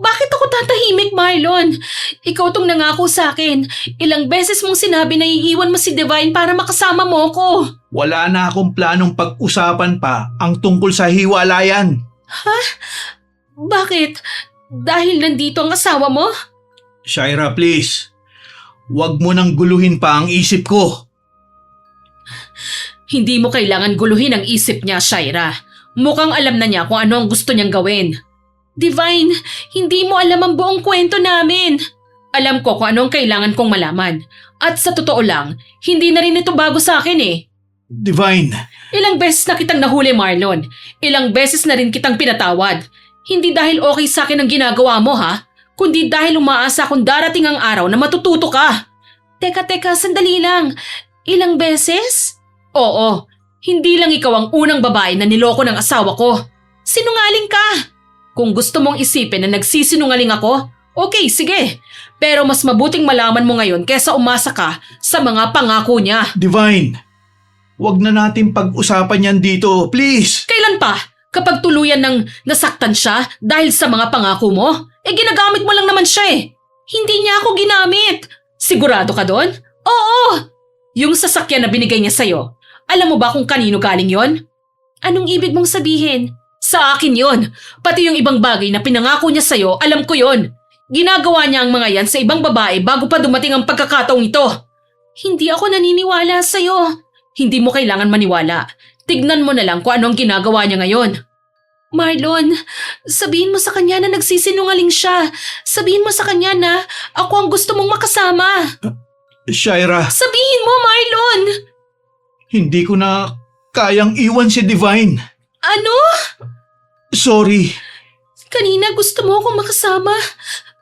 bakit ako tatahimik, Marlon? Ikaw tong nangako sa akin. Ilang beses mong sinabi na iiwan mo si Divine para makasama mo ko. Wala na akong planong pag-usapan pa ang tungkol sa hiwalayan. Bakit? Dahil nandito ang asawa mo? Shaira, please. Huwag mo nang guluhin pa ang isip ko. Hindi mo kailangan guluhin ang isip niya, Shaira. Mukhang alam na niya kung ano ang gusto niyang gawin. Divine, hindi mo alam ang buong kwento namin. Alam ko kung ano ang kailangan kong malaman. At sa totoo lang, hindi na rin ito bago sa akin eh. Divine, Ilang beses na kitang nahuli, Marlon. Ilang beses na rin kitang pinatawad. Hindi dahil okay sa akin ang ginagawa mo, ha? Kundi dahil umaasa akong darating ang araw na matututo ka. Teka, sandali lang. Ilang beses? Oo, hindi lang ikaw ang unang babae na niloko ng asawa ko. Sinungaling ka. Kung gusto mong isipin na nagsisinungaling ako, okay, sige. Pero mas mabuting malaman mo ngayon kesa umasa ka sa mga pangako niya. Divine, huwag na natin pag-usapan yan dito, please. Kailan pa? Kapag tuluyan ng nasaktan siya dahil sa mga pangako mo? Ginagamit mo lang naman siya eh. Hindi niya ako ginamit. Sigurado ka doon? Oo! Yung sasakyan na binigay niya sa'yo, alam mo ba kung kanino galing yon? Anong ibig mong sabihin? Sa akin yon. Pati yung ibang bagay na pinangako niya sa'yo, alam ko yon. Ginagawa niya ang mga yan sa ibang babae bago pa dumating ang pagkakataong ito. Hindi ako naniniwala sa'yo. Hindi mo kailangan maniwala. Tignan mo na lang kung anong ginagawa niya ngayon. Marlon, sabihin mo sa kanya na nagsisinungaling siya. Sabihin mo sa kanya na ako ang gusto mong makasama. Shaira, Sabihin mo, Marlon! hindi ko na kayang iwan si Divine. Ano? Sorry. Kanina gusto mo akong makasama.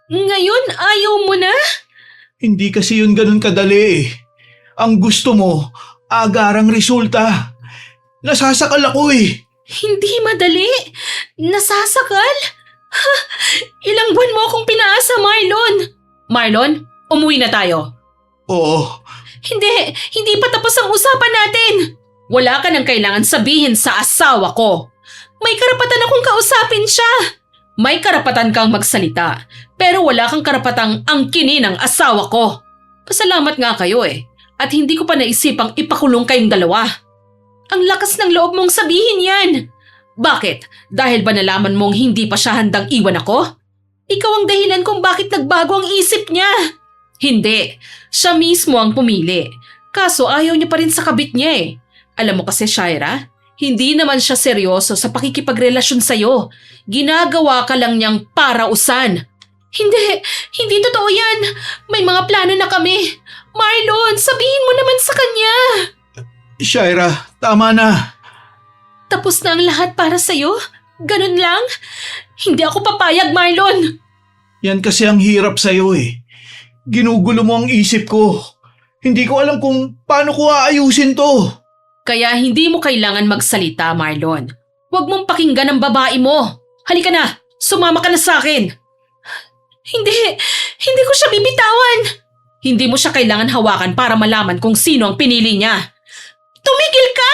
Ngayon ayaw mo na? Hindi kasi yun ganun kadali eh. Ang gusto mo, agarang resulta. Nasasakal ako eh. Hindi madali. Nasasakal? Ha, ilang buwan mo akong pinaasa, Marlon. Marlon, umuwi na tayo. Oo, Hindi pa tapos ang usapan natin. Wala ka nang kailangan sabihin sa asawa ko. May karapatan akong kausapin siya. May karapatan kang magsalita, pero wala kang karapatang angkinin ang asawa ko. Pasalamat nga kayo eh, at hindi ko pa naisipang ipakulong kayong dalawa. Ang lakas ng loob mong sabihin yan. Bakit? Dahil ba nalaman mong hindi pa siya handang iwan ako? Ikaw ang dahilan kung bakit nagbago ang isip niya. Hindi, siya mismo ang pumili. Kaso ayaw niya pa rin sa kabit niya eh. Alam mo kasi, Shaira, hindi naman siya seryoso sa pakikipagrelasyon sa'yo. Ginagawa ka lang niyang parausan. Hindi totoo yan. May mga plano na kami. Marlon, sabihin mo naman sa kanya. Shaira, tama na. Tapos na ang lahat para sa'yo? Ganun lang? Hindi ako papayag, Marlon. Yan kasi ang hirap sa'yo eh. Ginugulo mo ang isip ko. Hindi ko alam kung paano ko aayusin to. Kaya hindi mo kailangan magsalita, Marlon. Huwag mong pakinggan ang babae mo. Halika na, sumama ka na sa akin. Hindi ko siya bibitawan. Hindi mo siya kailangan hawakan para malaman kung sino ang pinili niya. Tumigil ka!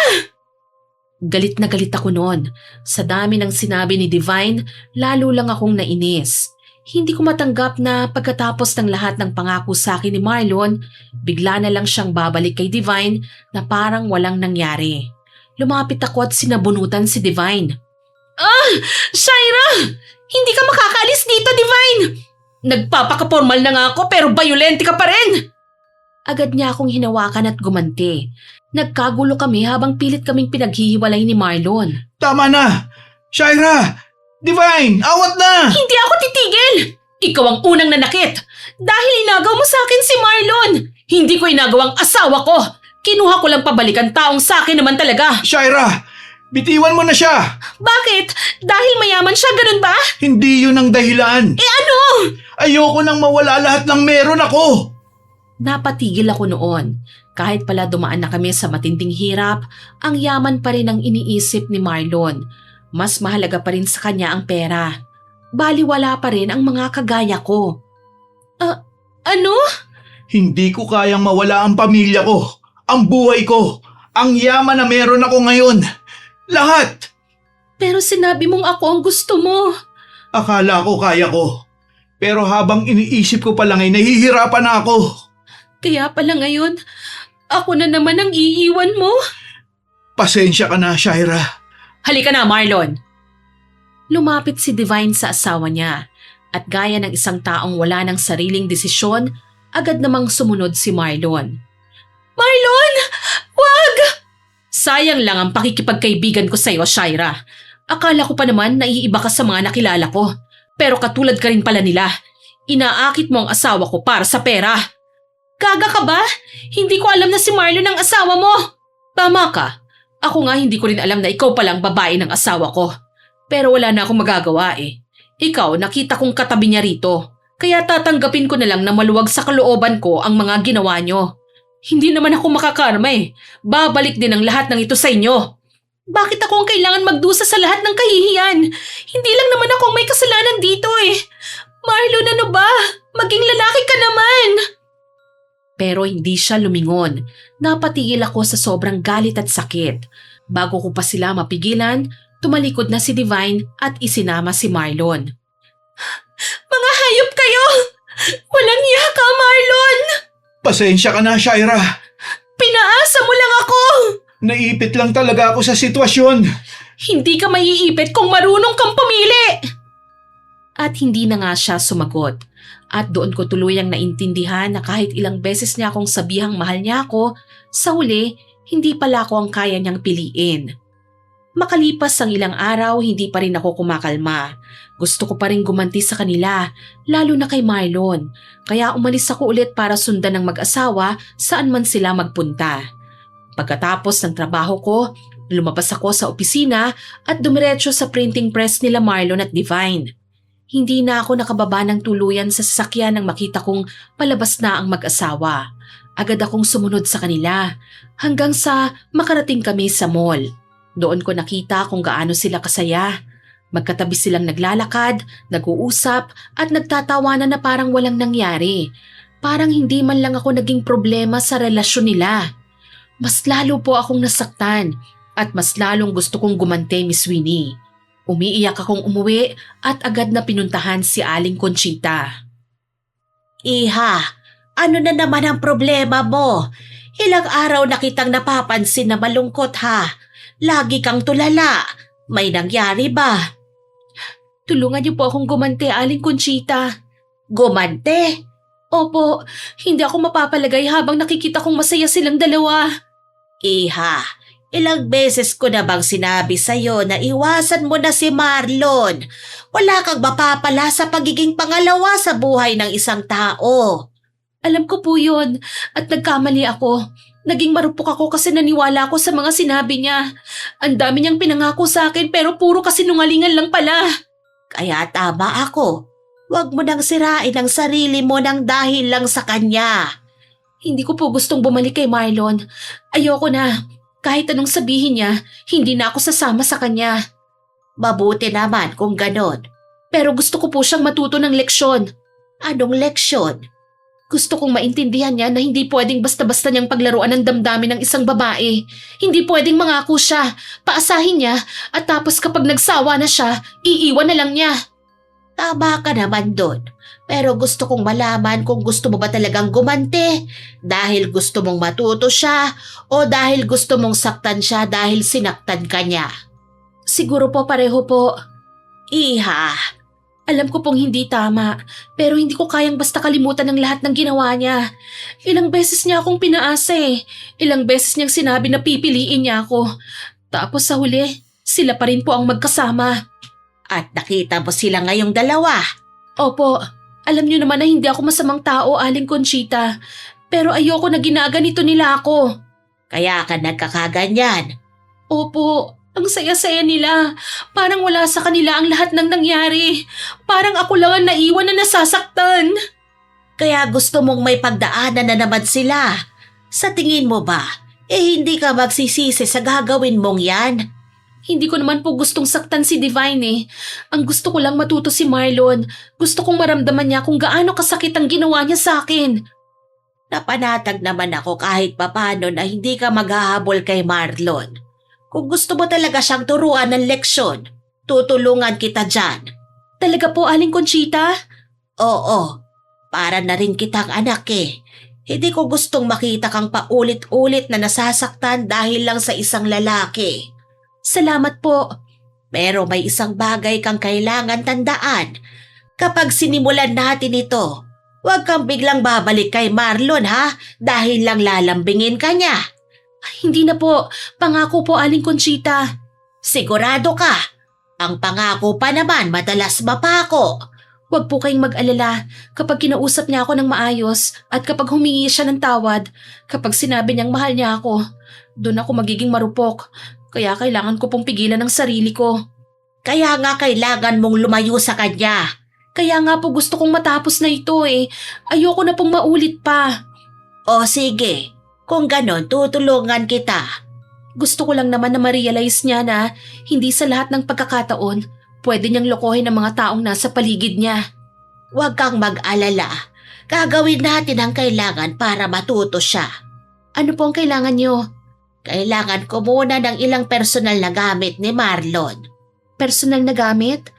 Galit na galit ako noon. Sa dami ng sinabi ni Divine, lalo lang akong nainis. Hindi ko matanggap na pagkatapos ng lahat ng pangako sa akin ni Marlon, bigla na lang siyang babalik kay Divine na parang walang nangyari. Lumapit ako at sinabunutan si Divine. Shaira! Hindi ka makakaalis dito, Divine! Nagpapakapormal na nga ako pero bayolente ka pa rin! Agad niya akong hinawakan at gumanti. Nagkagulo kami habang pilit kaming pinaghihiwalay ni Marlon. Tama na! Shaira! Divine! Awat na! Hindi ako titigil! Ikaw ang unang nanakit! Dahil inagaw mo sa akin si Marlon! Hindi ko inagawang asawa ko! Kinuha ko lang pabalikan taong sa akin naman talaga! Shaira! Bitiwan mo na siya! Bakit? Dahil mayaman siya, ganun ba? Hindi yun ang dahilan! Ano? Ayoko nang mawala lahat ng meron ako! Napatigil ako noon. Kahit pala dumaan na kami sa matinding hirap, ang yaman pa rin ang iniisip ni Marlon. Mas mahalaga pa rin sa kanya ang pera. Baliwala pa rin ang mga kagaya ko. Ano? Hindi ko kayang mawala ang pamilya ko, ang buhay ko, ang yaman na meron ako ngayon. Lahat! Pero sinabi mong ako ang gusto mo. Akala ko kaya ko. Pero habang iniisip ko pa lang ay nahihirapan na ako. Kaya pala ngayon, ako na naman ang iiwan mo. Pasensya ka na, Shaira. Halika na, Marlon. Lumapit si Divine sa asawa niya at gaya ng isang taong wala ng sariling desisyon, agad namang sumunod si Marlon. Marlon! Wag! Sayang lang ang pakikipagkaibigan ko sa iyo, Shaira. Akala ko pa naman naiiba ka sa mga nakilala ko. Pero katulad ka rin pala nila. Inaakit mo ang asawa ko para sa pera. Gaga ka ba? Hindi ko alam na si Marlon ang asawa mo. Tama ka. Ako nga hindi ko rin alam na ikaw palang babae ng asawa ko. Pero wala na akong magagawa eh. Ikaw nakita kong katabi niya rito. Kaya tatanggapin ko na lang na maluwag sa kalooban ko ang mga ginawa niyo. Hindi naman ako makakarma eh. Babalik din ang lahat ng ito sa inyo. Bakit ako ang kailangan magdusa sa lahat ng kahihiyan? Hindi lang naman ako may kasalanan dito eh. Marlon, ano ba? Maging lalaki ka naman. Pero hindi siya lumingon. Napatigil ako sa sobrang galit at sakit. Bago ko pa sila mapigilan, tumalikod na si Divine at isinama si Marlon. Mga hayop kayo! Walang iya ka, Marlon! Pasensya ka na, Shaira. Pinaasa mo lang ako! Naipit lang talaga ako sa sitwasyon. Hindi ka maiipit kung marunong kang pumili! At hindi na nga siya sumagot. At doon ko tuluyang naintindihan na kahit ilang beses niya akong sabihang mahal niya ako, sa huli, hindi pala ako ang kaya niyang piliin. Makalipas ang ilang araw, hindi pa rin ako kumakalma. Gusto ko pa rin gumanti sa kanila, lalo na kay Marlon. Kaya umalis ako ulit para sundan ng mag-asawa saan man sila magpunta. Pagkatapos ng trabaho ko, lumabas ako sa opisina at dumiretso sa printing press nila Marlon at Divine. Hindi na ako nakababa ng tuluyan sa sasakyan nang makita kong palabas na ang mag-asawa. Agad akong sumunod sa kanila hanggang sa makarating kami sa mall. Doon ko nakita kung gaano sila kasaya. Magkatabi silang naglalakad, nag-uusap at nagtatawanan na parang walang nangyari. Parang hindi man lang ako naging problema sa relasyon nila. Mas lalo po akong nasaktan at mas lalong gusto kong gumante, Miss Winnie. Umiiyak akong umuwi at agad na pinuntahan si Aling Conchita. Iha, ano na naman ang problema mo? Ilang araw na kitang napapansin na malungkot ha. Lagi kang tulala. May nangyari ba? Tulungan niyo po akong gumante, Aling Conchita. Gumante? Opo, hindi ako mapapalagay habang nakikita kong masaya silang dalawa. Iha, ilang beses ko na bang sinabi sa'yo na iwasan mo na si Marlon? Wala kang mapapala sa pagiging pangalawa sa buhay ng isang tao. Alam ko po yun at nagkamali ako. Naging marupok ako kasi naniwala ako sa mga sinabi niya. Ang dami niyang pinangako sa akin pero puro kasinungalingan lang pala. Kaya tama ako. Huwag mo nang sirain ang sarili mo nang dahil lang sa kanya. Hindi ko po gustong bumalik kay Marlon. Ayoko na. Kahit anong sabihin niya, hindi na ako sasama sa kanya. Mabuti naman kung ganon. Pero gusto ko po siyang matuto ng leksyon. Anong leksyon? Gusto kong maintindihan niya na hindi pwedeng basta-basta niyang paglaruan ng damdamin ng isang babae. Hindi pwedeng mangako siya, paasahin niya, at tapos kapag nagsawa na siya, iiwan na lang niya. Tama ka naman doon. Pero gusto kong malaman kung gusto mo ba talagang gumante dahil gusto mong matuto siya o dahil gusto mong saktan siya dahil sinaktan ka niya. Siguro po pareho po. Iha, Alam ko pong hindi tama, pero hindi ko kayang basta kalimutan ng lahat ng ginawa niya. Ilang beses niya akong pinaasa eh. Ilang beses niyang sinabi na pipiliin niya ako. Tapos sa huli, sila pa rin po ang magkasama. at nakita mo sila ngayong dalawa. Opo, alam niyo naman na hindi ako masamang tao, Aling Conchita. Pero ayoko na ginaganito nila ako. Kaya ka nagkakaganyan. Opo, ang saya-saya nila. Parang wala sa kanila ang lahat ng nangyari. Parang ako lang ang naiwan na nasasaktan. Kaya gusto mong may pagdaanan na naman sila. Sa tingin mo ba, hindi ka magsisisi sa gagawin mong yan? Hindi ko naman po gustong saktan si Divine eh. Ang gusto ko lang matuto si Marlon. Gusto kong maramdaman niya kung gaano kasakit ang ginawa niya sa akin. Napanatag naman ako kahit papano na hindi ka maghahabol kay Marlon. Kung gusto mo talaga siyang turuan ng leksyon, tutulungan kita dyan. Talaga po, Aling Conchita? Oo, para na rin kitang anak eh. Hindi ko gustong makita kang paulit-ulit na nasasaktan dahil lang sa isang lalaki. Salamat po. Pero may isang bagay kang kailangan tandaan. Kapag sinimulan natin ito, huwag kang biglang babalik kay Marlon ha, dahil lang lalambingin ka niya. Ay, hindi na po. Pangako po, Aling Conchita. Sigurado ka. Ang pangako pa naman madalas mapako. Huwag po kayong mag-alala kapag kinausap niya ako ng maayos at kapag humingi siya ng tawad, kapag sinabi niyang mahal niya ako, doon ako magiging marupok. Kaya kailangan ko pong pigilan ang sarili ko. Kaya nga kailangan mong lumayo sa kanya. Kaya nga po gusto kong matapos na ito eh. Ayoko na pong maulit pa. O sige, kung ganon tutulungan kita. Gusto ko lang naman na ma-realize niya na hindi sa lahat ng pagkakataon pwede niyang lokohin ang mga taong nasa paligid niya. Huwag kang mag-alala. Gagawin natin ang kailangan para matuto siya. Ano po ang kailangan niyo? Kailangan ko muna ng ilang personal na gamit ni Marlon. Personal na gamit?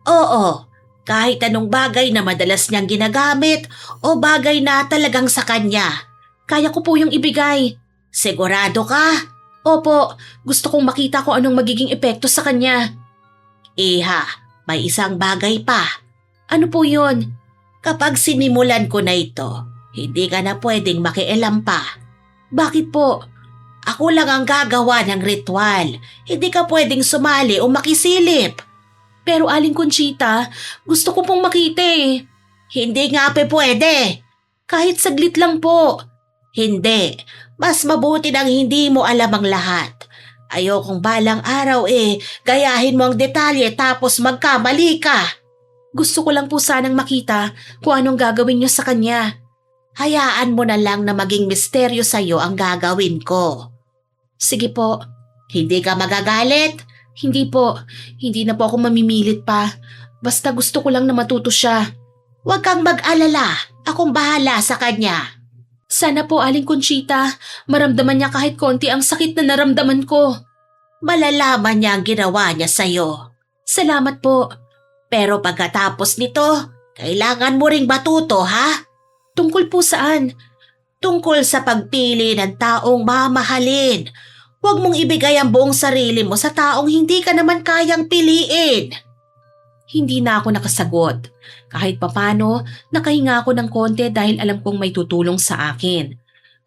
Oo, kahit anong bagay na madalas niyang ginagamit o bagay na talagang sa kanya. Kaya ko po yung ibigay. Sigurado ka? Opo, gusto kong makita kung anong magiging epekto sa kanya. Iha, may isang bagay pa. Ano po yun? Kapag sinimulan ko na ito, hindi ka na pwedeng makialam pa. Bakit po? Ako lang ang gagawa ng ritual. Hindi ka pwedeng sumali o makisilip. Pero Aling Conchita, gusto ko pong makita eh. Hindi nga pwede. Kahit saglit lang po. Hindi. Mas mabuti nang hindi mo alam ang lahat. Ayokong balang araw gayahin mo ang detalye tapos magkamali ka. Gusto ko lang po sanang makita kung anong gagawin niyo sa kanya. Hayaan mo na lang na maging misteryo sa'yo ang gagawin ko. Sige po. Hindi ka magagalit? Hindi po. Hindi na po ako mamimilit pa. Basta gusto ko lang na matuto siya. Huwag kang mag-alala. Akong bahala sa kanya. Sana po, Aling Conchita, maramdaman niya kahit konti ang sakit na naramdaman ko. Malalaman niya ang ginawa niya sa'yo. Salamat po. Pero pagkatapos nito, kailangan mo ring matuto ha? Tungkol po saan? Tungkol sa pagpili ng taong mamahalin. Huwag mong ibigay ang buong sarili mo sa taong hindi ka naman kayang piliin. hindi na ako nakasagot. Kahit papano, nakahinga ako ng konti dahil alam kong may tutulong sa akin.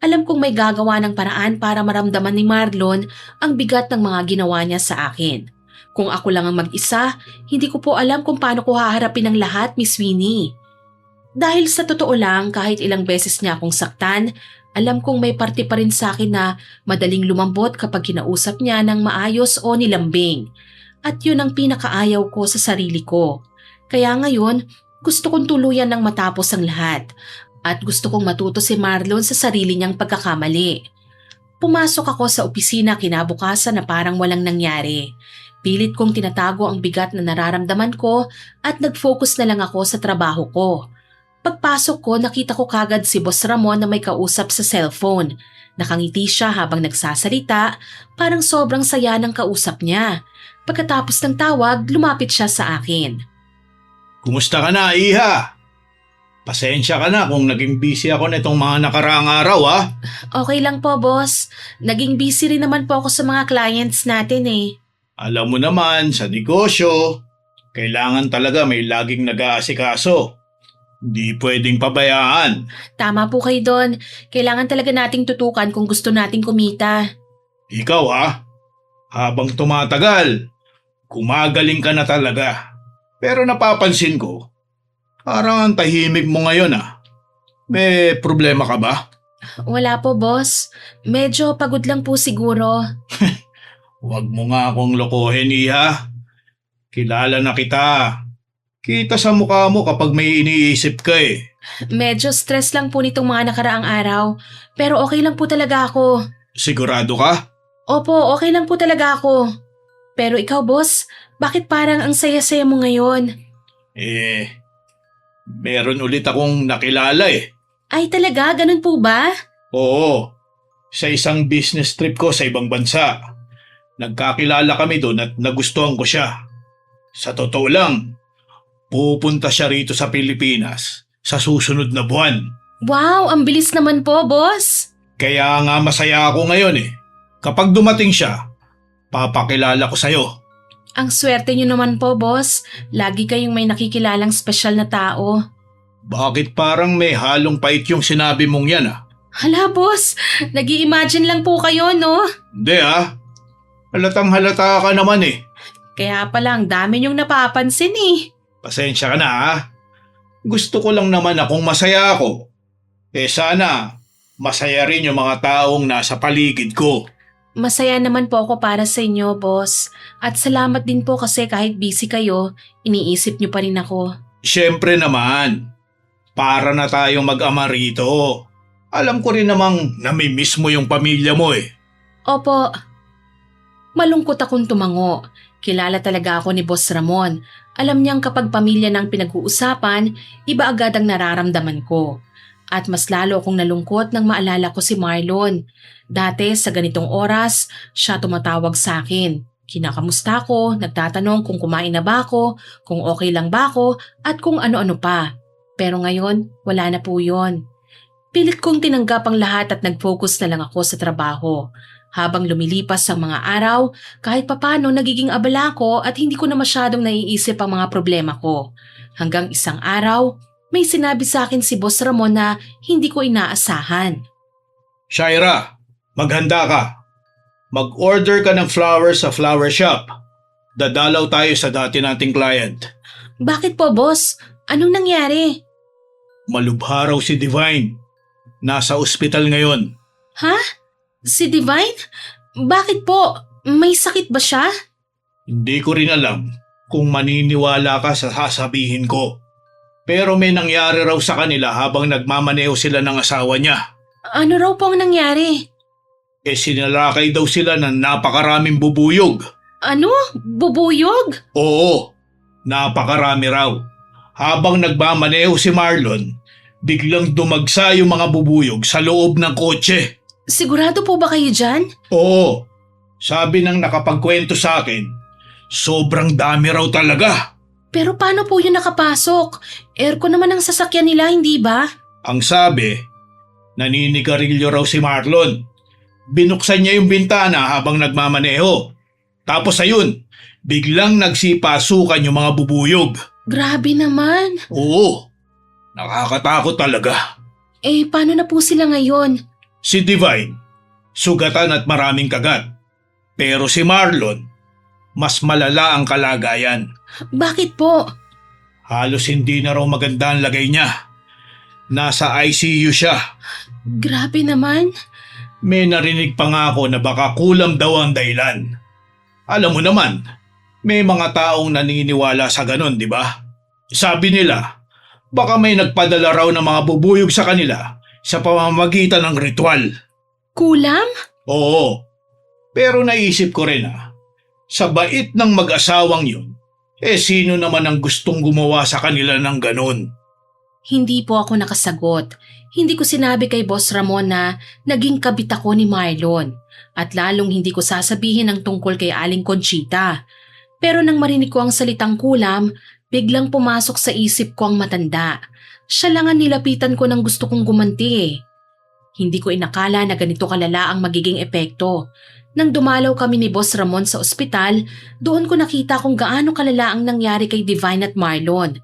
Alam kong may gagawa ng paraan para maramdaman ni Marlon ang bigat ng mga ginawa niya sa akin. Kung ako lang ang mag-isa, hindi ko po alam kung paano ko haharapin ang lahat, Miss Winnie. Dahil sa totoo lang, kahit ilang beses niya akong saktan, alam kong may parte pa rin sa akin na madaling lumambot kapag kinausap niya ng maayos o nilambing. At yun ang pinakaayaw ko sa sarili ko. Kaya ngayon, gusto kong tuluyan ng matapos ang lahat. At gusto kong matuto si Marlon sa sarili niyang pagkakamali. Pumasok ako sa opisina kinabukasan na parang walang nangyari. Pilit kong tinatago ang bigat na nararamdaman ko at nag-focus na lang ako sa trabaho ko. Pagpasok ko, nakita ko kagad si Boss Ramon na may kausap sa cellphone. Nakangiti siya habang nagsasalita, parang sobrang saya ng kausap niya. Pagkatapos ng tawag, lumapit siya sa akin. Kumusta ka na, Iha? Pasensya ka na kung naging busy ako nitong mga nakaraang araw, ha? Okay lang po, boss. Naging busy rin naman po ako sa mga clients natin eh. Alam mo naman, sa negosyo, kailangan talaga may laging nag-aasikaso. Hindi pwedeng pabayaan. Tama po kayo doon. Kailangan talaga nating tutukan kung gusto nating kumita. Ikaw, ha? Habang tumatagal, gumagaling ka na talaga. Pero napapansin ko, parang ang tahimik mo ngayon, ha? May problema ka ba? Wala po, boss. Medyo pagod lang po siguro. Huwag mo nga akong lokohin, Iha. Kilala na kita. Kita sa mukha mo kapag may iniisip ka eh. Medyo stress lang po nitong mga nakaraang araw. Pero okay lang po talaga ako. Sigurado ka? Opo, okay lang po talaga ako. Pero ikaw, boss, bakit parang ang saya-saya mo ngayon? Meron ulit akong nakilala eh. Ay talaga, ganun po ba? Oo, sa isang business trip ko sa ibang bansa. Nagkakilala kami doon at nagustuhan ko siya. Sa totoo lang, pupunta siya rito sa Pilipinas sa susunod na buwan. Wow, ang bilis naman po, boss. Kaya nga masaya ako ngayon eh. Kapag dumating siya, papakilala ko sa'yo. Ang swerte niyo naman po, boss. Lagi kayong may nakikilalang espesyal na tao. Bakit parang may halong pait yung sinabi mong yan ah? Hala, boss. Nag-i-imagine lang po kayo, no? Hindi ah. Halatang halata ka naman eh. Kaya pala ang dami niyong napapansin eh. Pasensya ka na ah. Gusto ko lang naman akong masaya ako. Sana, masaya rin yung mga taong nasa paligid ko. Masaya naman po ako para sa inyo, boss. At salamat din po kasi kahit busy kayo, iniisip niyo pa rin ako. Siyempre naman. Para na tayong mag-ama rito. Alam ko rin namang namimiss mo yung pamilya mo eh. Opo. Malungkot akong tumango. Kilala talaga ako ni Boss Ramon. Alam niyang kapag pamilya ng pinag-uusapan, iba agad ang nararamdaman ko. At mas lalo akong nalungkot nang maalala ko si Marlon. Dati sa ganitong oras, siya tumatawag sa akin. Kinakamusta ko, nagtatanong kung kumain na ba ako, kung okay lang ba ako, at kung ano-ano pa. Pero ngayon, wala na po yun. Pilit kong tinanggap ang lahat at nag-focus na lang ako sa trabaho. Habang lumilipas ang mga araw, kahit papano nagiging abala ko at hindi ko na masyadong naiisip ang mga problema ko. Hanggang isang araw, may sinabi sa akin si Boss Ramon na hindi ko inaasahan. Shaira, maghanda ka. Mag-order ka ng flowers sa flower shop. Dadalaw tayo sa dati nating client. Bakit po, boss? Anong nangyari? Malubha raw si Divine. Nasa ospital ngayon. Ha? Si Divine? Bakit po? May sakit ba siya? Hindi ko rin alam kung maniniwala ka sa sasabihin ko. Pero may nangyari raw sa kanila habang nagmamaneho sila ng asawa niya. Ano raw po ang nangyari? Sinalakay daw sila ng napakaraming bubuyog. Ano? Bubuyog? Oo, napakarami raw. Habang nagmamaneho si Marlon, biglang dumagsa yung mga bubuyog sa loob ng kotse. Sigurado po ba kayo dyan? Oo, sabi ng nakapagkwento sa akin, sobrang dami raw talaga. Pero paano po yun nakapasok? Aircon naman ang sasakyan nila, hindi ba? Ang sabi, naninigarilyo raw si Marlon. Binuksan niya yung bintana habang nagmamaneho. Tapos ayun, biglang nagsipasukan yung mga bubuyog. Grabe naman. Oo, nakakatakot talaga. Paano na po sila ngayon? Si Divine, sugatan at maraming kagat. Pero si Marlon, mas malala ang kalagayan. Bakit po? Halos hindi na raw maganda ang lagay niya. Nasa ICU siya. Grabe naman. May narinig pa nga ako na baka kulam daw ang dahilan. Alam mo naman, may mga taong naniniwala sa ganon, di ba? Sabi nila, baka may nagpadala raw ng mga bubuyog sa kanila sa pamamagitan ng ritual. Kulam? Oo, pero naisip ko rin sa bait ng mag-asawang yun, sino naman ang gustong gumawa sa kanila ng ganon? Hindi po ako nakasagot. Hindi ko sinabi kay Boss Ramon na naging kabit ako ni Marlon at lalong hindi ko sasabihin ang tungkol kay Aling Conchita. Pero nang marinig ko ang salitang kulam, biglang pumasok sa isip ko ang matanda. Siya lang ang nilapitan ko ng gusto kong gumanti. Hindi ko inakala na ganito kalala ang magiging epekto. Nang dumalaw kami ni Boss Ramon sa ospital, doon ko nakita kung gaano kalala ang nangyari kay Divine at Marlon.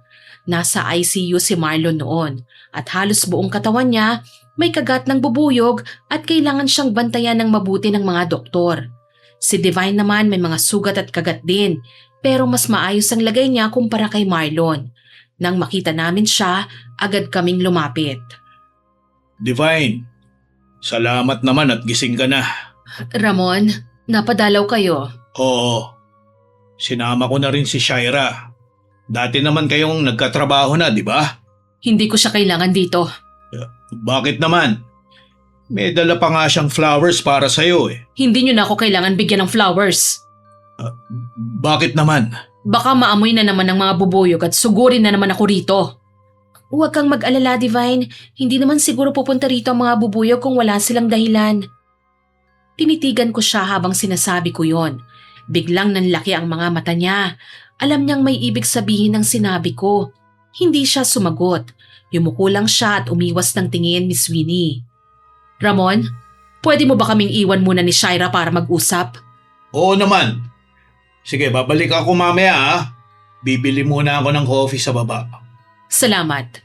Nasa ICU si Marlon noon at halos buong katawan niya may kagat ng bubuyog at kailangan siyang bantayan ng mabuti ng mga doktor. Si Divine naman may mga sugat at kagat din pero mas maayos ang lagay niya kumpara kay Marlon. Nang makita namin siya, agad kaming lumapit. Divine, salamat naman at gising ka na. Ramon, napadalaw kayo. Oo, sinama ko na rin si Shaira. Dati naman kayong nagkatrabaho na, di ba? Hindi ko siya kailangan dito. Bakit naman? May dala pa nga siyang flowers para sa'yo eh. Hindi niyo na ako kailangan bigyan ng flowers. Bakit naman? Baka maamoy na naman ng mga bubuyog at sugurin na naman ako rito. Huwag kang mag-alala, Divine. Hindi naman siguro pupunta rito ang mga bubuyog kung wala silang dahilan. Tinitigan ko siya habang sinasabi ko yon. Biglang nanlaki ang mga mata niya. Alam niyang may ibig sabihin ng sinabi ko. Hindi siya sumagot. Yumuko lang siya at umiwas ng tingin, Miss Winnie. Ramon, pwede mo ba kaming iwan muna ni Shaira para mag-usap? Oo naman. Sige, babalik ako mamaya. Bibili muna ako ng coffee sa baba. Salamat.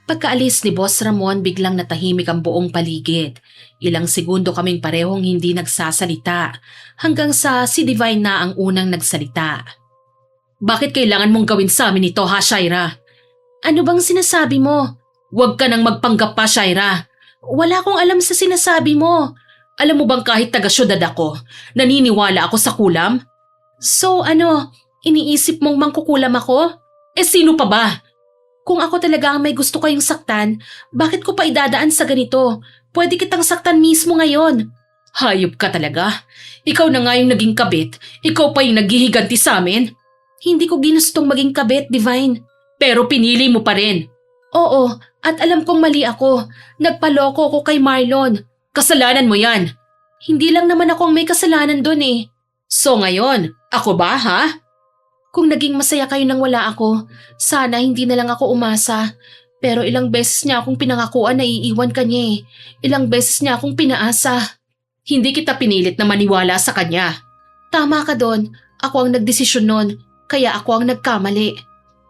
Pagkaalis ni Boss Ramon, biglang natahimik ang buong paligid. Ilang segundo kaming parehong hindi nagsasalita hanggang sa si Divine na ang unang nagsalita. Bakit kailangan mong gawin sa amin ito, ha, Shaira? Ano bang sinasabi mo? Huwag ka nang magpanggap pa, Shaira. Wala akong alam sa sinasabi mo. Alam mo bang kahit taga-syudad ako, naniniwala ako sa kulam? So iniisip mong mangkukulam ako? Sino pa ba? Kung ako talaga ang may gusto kayong saktan, bakit ko pa idadaan sa ganito? Pwede kitang saktan mismo ngayon. Hayop ka talaga. Ikaw na nga yung naging kabit, ikaw pa yung naghihiganti sa amin. Hindi ko ginustong maging kabit, Divine. Pero pinili mo pa rin. Oo, at alam kong mali ako. Nagpaloko ko kay Marlon. Kasalanan mo yan. Hindi lang naman akong may kasalanan doon eh. So ngayon, ako ba ha? Kung naging masaya kayo nang wala ako, sana hindi na lang ako umasa. Pero ilang beses niya akong pinangakuan na iiwan ka niya eh. Ilang beses niya akong pinaasa. Hindi kita pinilit na maniwala sa kanya. Tama ka doon. Ako ang nagdesisyon noon. Kaya ako ang nagkamali.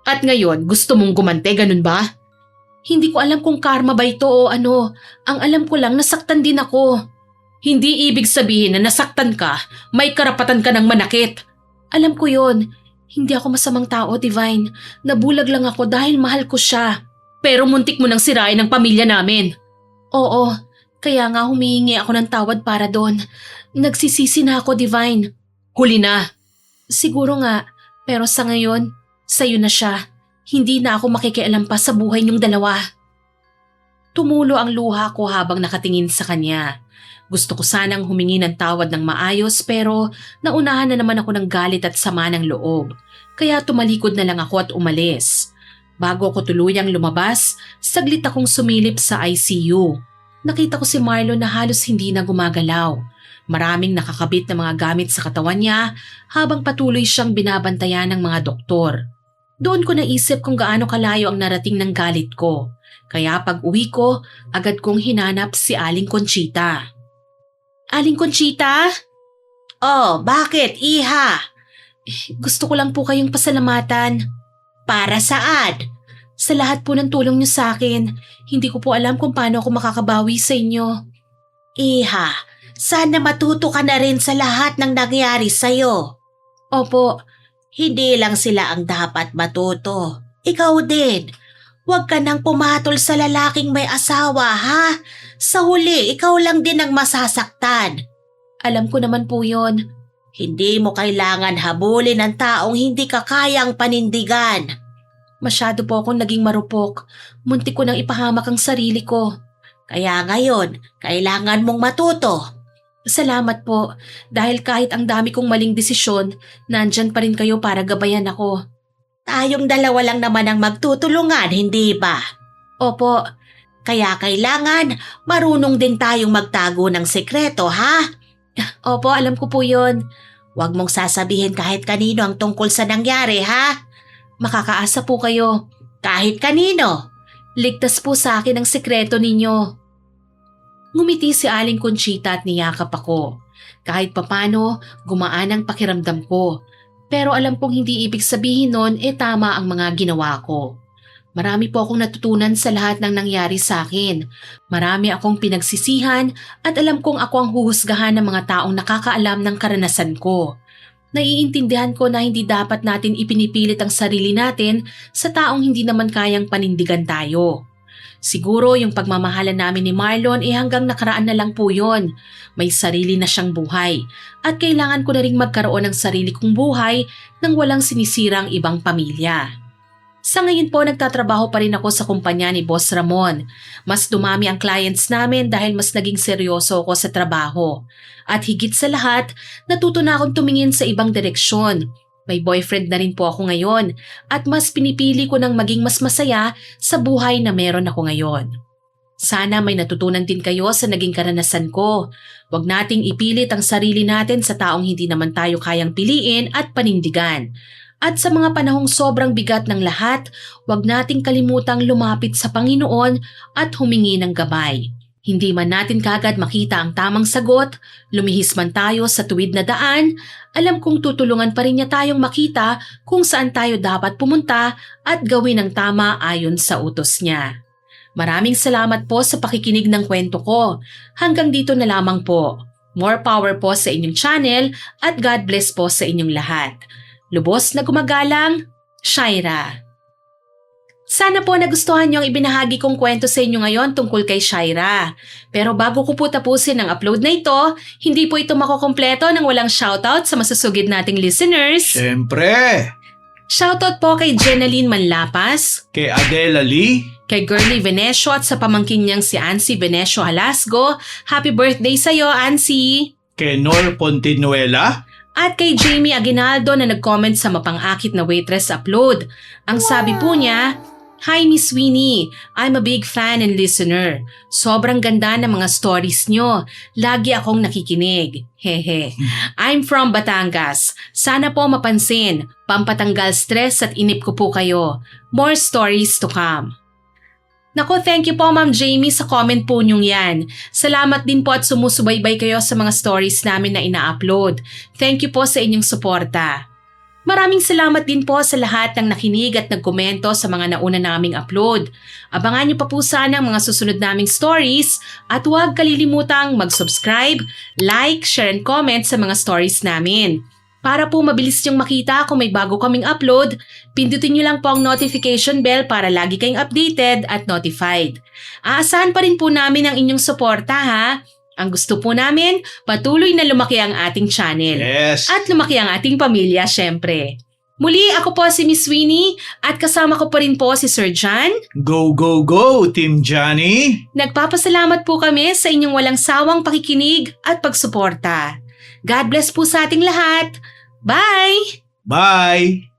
At ngayon, gusto mong gumante, ganun ba? Hindi ko alam kung karma ba ito o ano. Ang alam ko lang, nasaktan din ako. Hindi ibig sabihin na nasaktan ka, may karapatan ka ng manakit. Alam ko yon. Hindi ako masamang tao, Divine. Nabulag lang ako dahil mahal ko siya. Pero muntik mo nang sirain ang pamilya namin. Oo, kaya nga humihingi ako ng tawad para doon. Nagsisisi na ako, Divine. Huli na. Siguro nga. Pero sa ngayon, sa'yo na siya. Hindi na ako makikialam pa sa buhay niyong dalawa. Tumulo ang luha ko habang nakatingin sa kanya. Gusto ko sanang humingi ng tawad ng maayos pero naunahan na naman ako ng galit at sama ng loob. Kaya tumalikod na lang ako at umalis. Bago ako tuluyang lumabas, saglit akong sumilip sa ICU. Nakita ko si Marlon na halos hindi na gumagalaw. Maraming nakakabit na mga gamit sa katawan niya habang patuloy siyang binabantayan ng mga doktor. Doon ko naisip kung gaano kalayo ang narating ng galit ko. Kaya pag uwi ko, agad kong hinanap si Aling Conchita. Aling Conchita? Oh, bakit, iha? Gusto ko lang po kayong pasalamatan. Para saan? Sa lahat po ng tulong niyo sa akin. Hindi ko po alam kung paano ako makakabawi sa inyo. Iha, sana matuto ka na rin sa lahat ng nangyari sa'yo. Opo, Hindi lang sila ang dapat matuto. Ikaw din. Huwag ka nang pumatol sa lalaking may asawa, ha? Sa huli, ikaw lang din ang masasaktan. alam ko naman po yon. Hindi mo kailangan habulin ng taong hindi ka kayang panindigan. Masyado po akong naging marupok. Muntik ko nang ipahamak ang sarili ko. Kaya ngayon, kailangan mong matuto. Salamat po, dahil kahit ang dami kong maling desisyon, nandyan pa rin kayo para gabayan ako. Tayong dalawa lang naman ang magtutulungan, hindi ba? Opo, Kaya kailangan marunong din tayong magtago ng sekreto, ha? opo, alam ko po yon. Huwag mong sasabihin kahit kanino ang tungkol sa nangyari, ha? Makakaasa po kayo. Kahit kanino. Ligtas po sa akin ang sekreto ninyo. Ngumiti si Aling Conchita at niyakap ako. Kahit papano, gumaan ang pakiramdam ko. Pero alam kong hindi ibig sabihin nun tama ang mga ginawa ko. Marami po akong natutunan sa lahat ng nangyari sa akin. Marami akong pinagsisihan at alam kong ako ang huhusgahan ng mga taong nakakaalam ng karanasan ko. Naiintindihan ko na hindi dapat natin ipinipilit ang sarili natin sa taong hindi naman kayang panindigan tayo. Siguro yung pagmamahalan namin ni Marlon hanggang nakaraan na lang po yun. May sarili na siyang buhay at kailangan ko na ring magkaroon ng sarili kong buhay nang walang sinisirang ibang pamilya. Sa ngayon po nagtatrabaho pa rin ako sa kumpanya ni Boss Ramon. Mas dumami ang clients namin dahil mas naging seryoso ako sa trabaho. At higit sa lahat, natuto na akong tumingin sa ibang direksyon. May boyfriend na rin po ako ngayon at mas pinipili ko ng maging mas masaya sa buhay na meron ako ngayon. Sana may natutunan din kayo sa naging karanasan ko. Huwag nating ipilit ang sarili natin sa taong hindi naman tayo kayang piliin at panindigan. At sa mga panahong sobrang bigat ng lahat, huwag nating kalimutang lumapit sa Panginoon at humingi ng gabay. Hindi man natin kagad makita ang tamang sagot, lumihis man tayo sa tuwid na daan, alam kong tutulungan pa rin niya tayong makita kung saan tayo dapat pumunta at gawin ang tama ayon sa utos niya. Maraming salamat po sa pakikinig ng kwento ko. Hanggang dito na lamang po. More power po sa inyong channel at God bless po sa inyong lahat. Lubos na gumagalang, Shaira. Sana po nagustuhan niyo ang ibinahagi kong kwento sa inyo ngayon tungkol kay Shaira. Pero bago ko po tapusin ang upload na ito, hindi po ito makukumpleto nang walang shoutout sa masusugid nating listeners. Siyempre, Shoutout po kay Jenaline Manlapas, kay Adela Lee, kay Girlie Venecio at sa pamangkin niyang si Ancy Venecio Halasgo. Happy birthday sa'yo, Ancy! kay Nor Pontinuela, At kay Jamie Aguinaldo na nag-comment sa mapangakit na waitress upload. Ang sabi po niya, Hi Miss Winnie, I'm a big fan and listener. Sobrang ganda ng mga stories nyo. Lagi akong nakikinig. Hehe. I'm from Batangas. Sana po mapansin. Pampatanggal stress at inip ko po kayo. More stories to come. Nako, thank you po Ma'am Jamie sa comment po nyong yan. Salamat din po at sumusubaybay kayo sa mga stories namin na ina-upload. Thank you po sa inyong suporta. Maraming salamat din po sa lahat ng nakinig at nagkomento sa mga nauna naming upload. Abangan niyo pa po sana ang mga susunod naming stories at huwag kalilimutang mag-subscribe, like, share and comment sa mga stories namin. Para po mabilis niyong makita kung may bago kaming upload, pindutin niyo lang po ang notification bell para lagi kayong updated at notified. Aasahan pa rin po namin ang inyong suporta ha. Ang gusto po namin, patuloy na lumaki ang ating channel. yes, At lumaki ang ating pamilya syempre. Muli ako po si Miss Winnie at kasama ko pa rin po si Sir John. go go go Team Johnny! Nagpapasalamat po kami sa inyong walang sawang pakikinig at pagsuporta. God bless po sa ating lahat. Bye! Bye!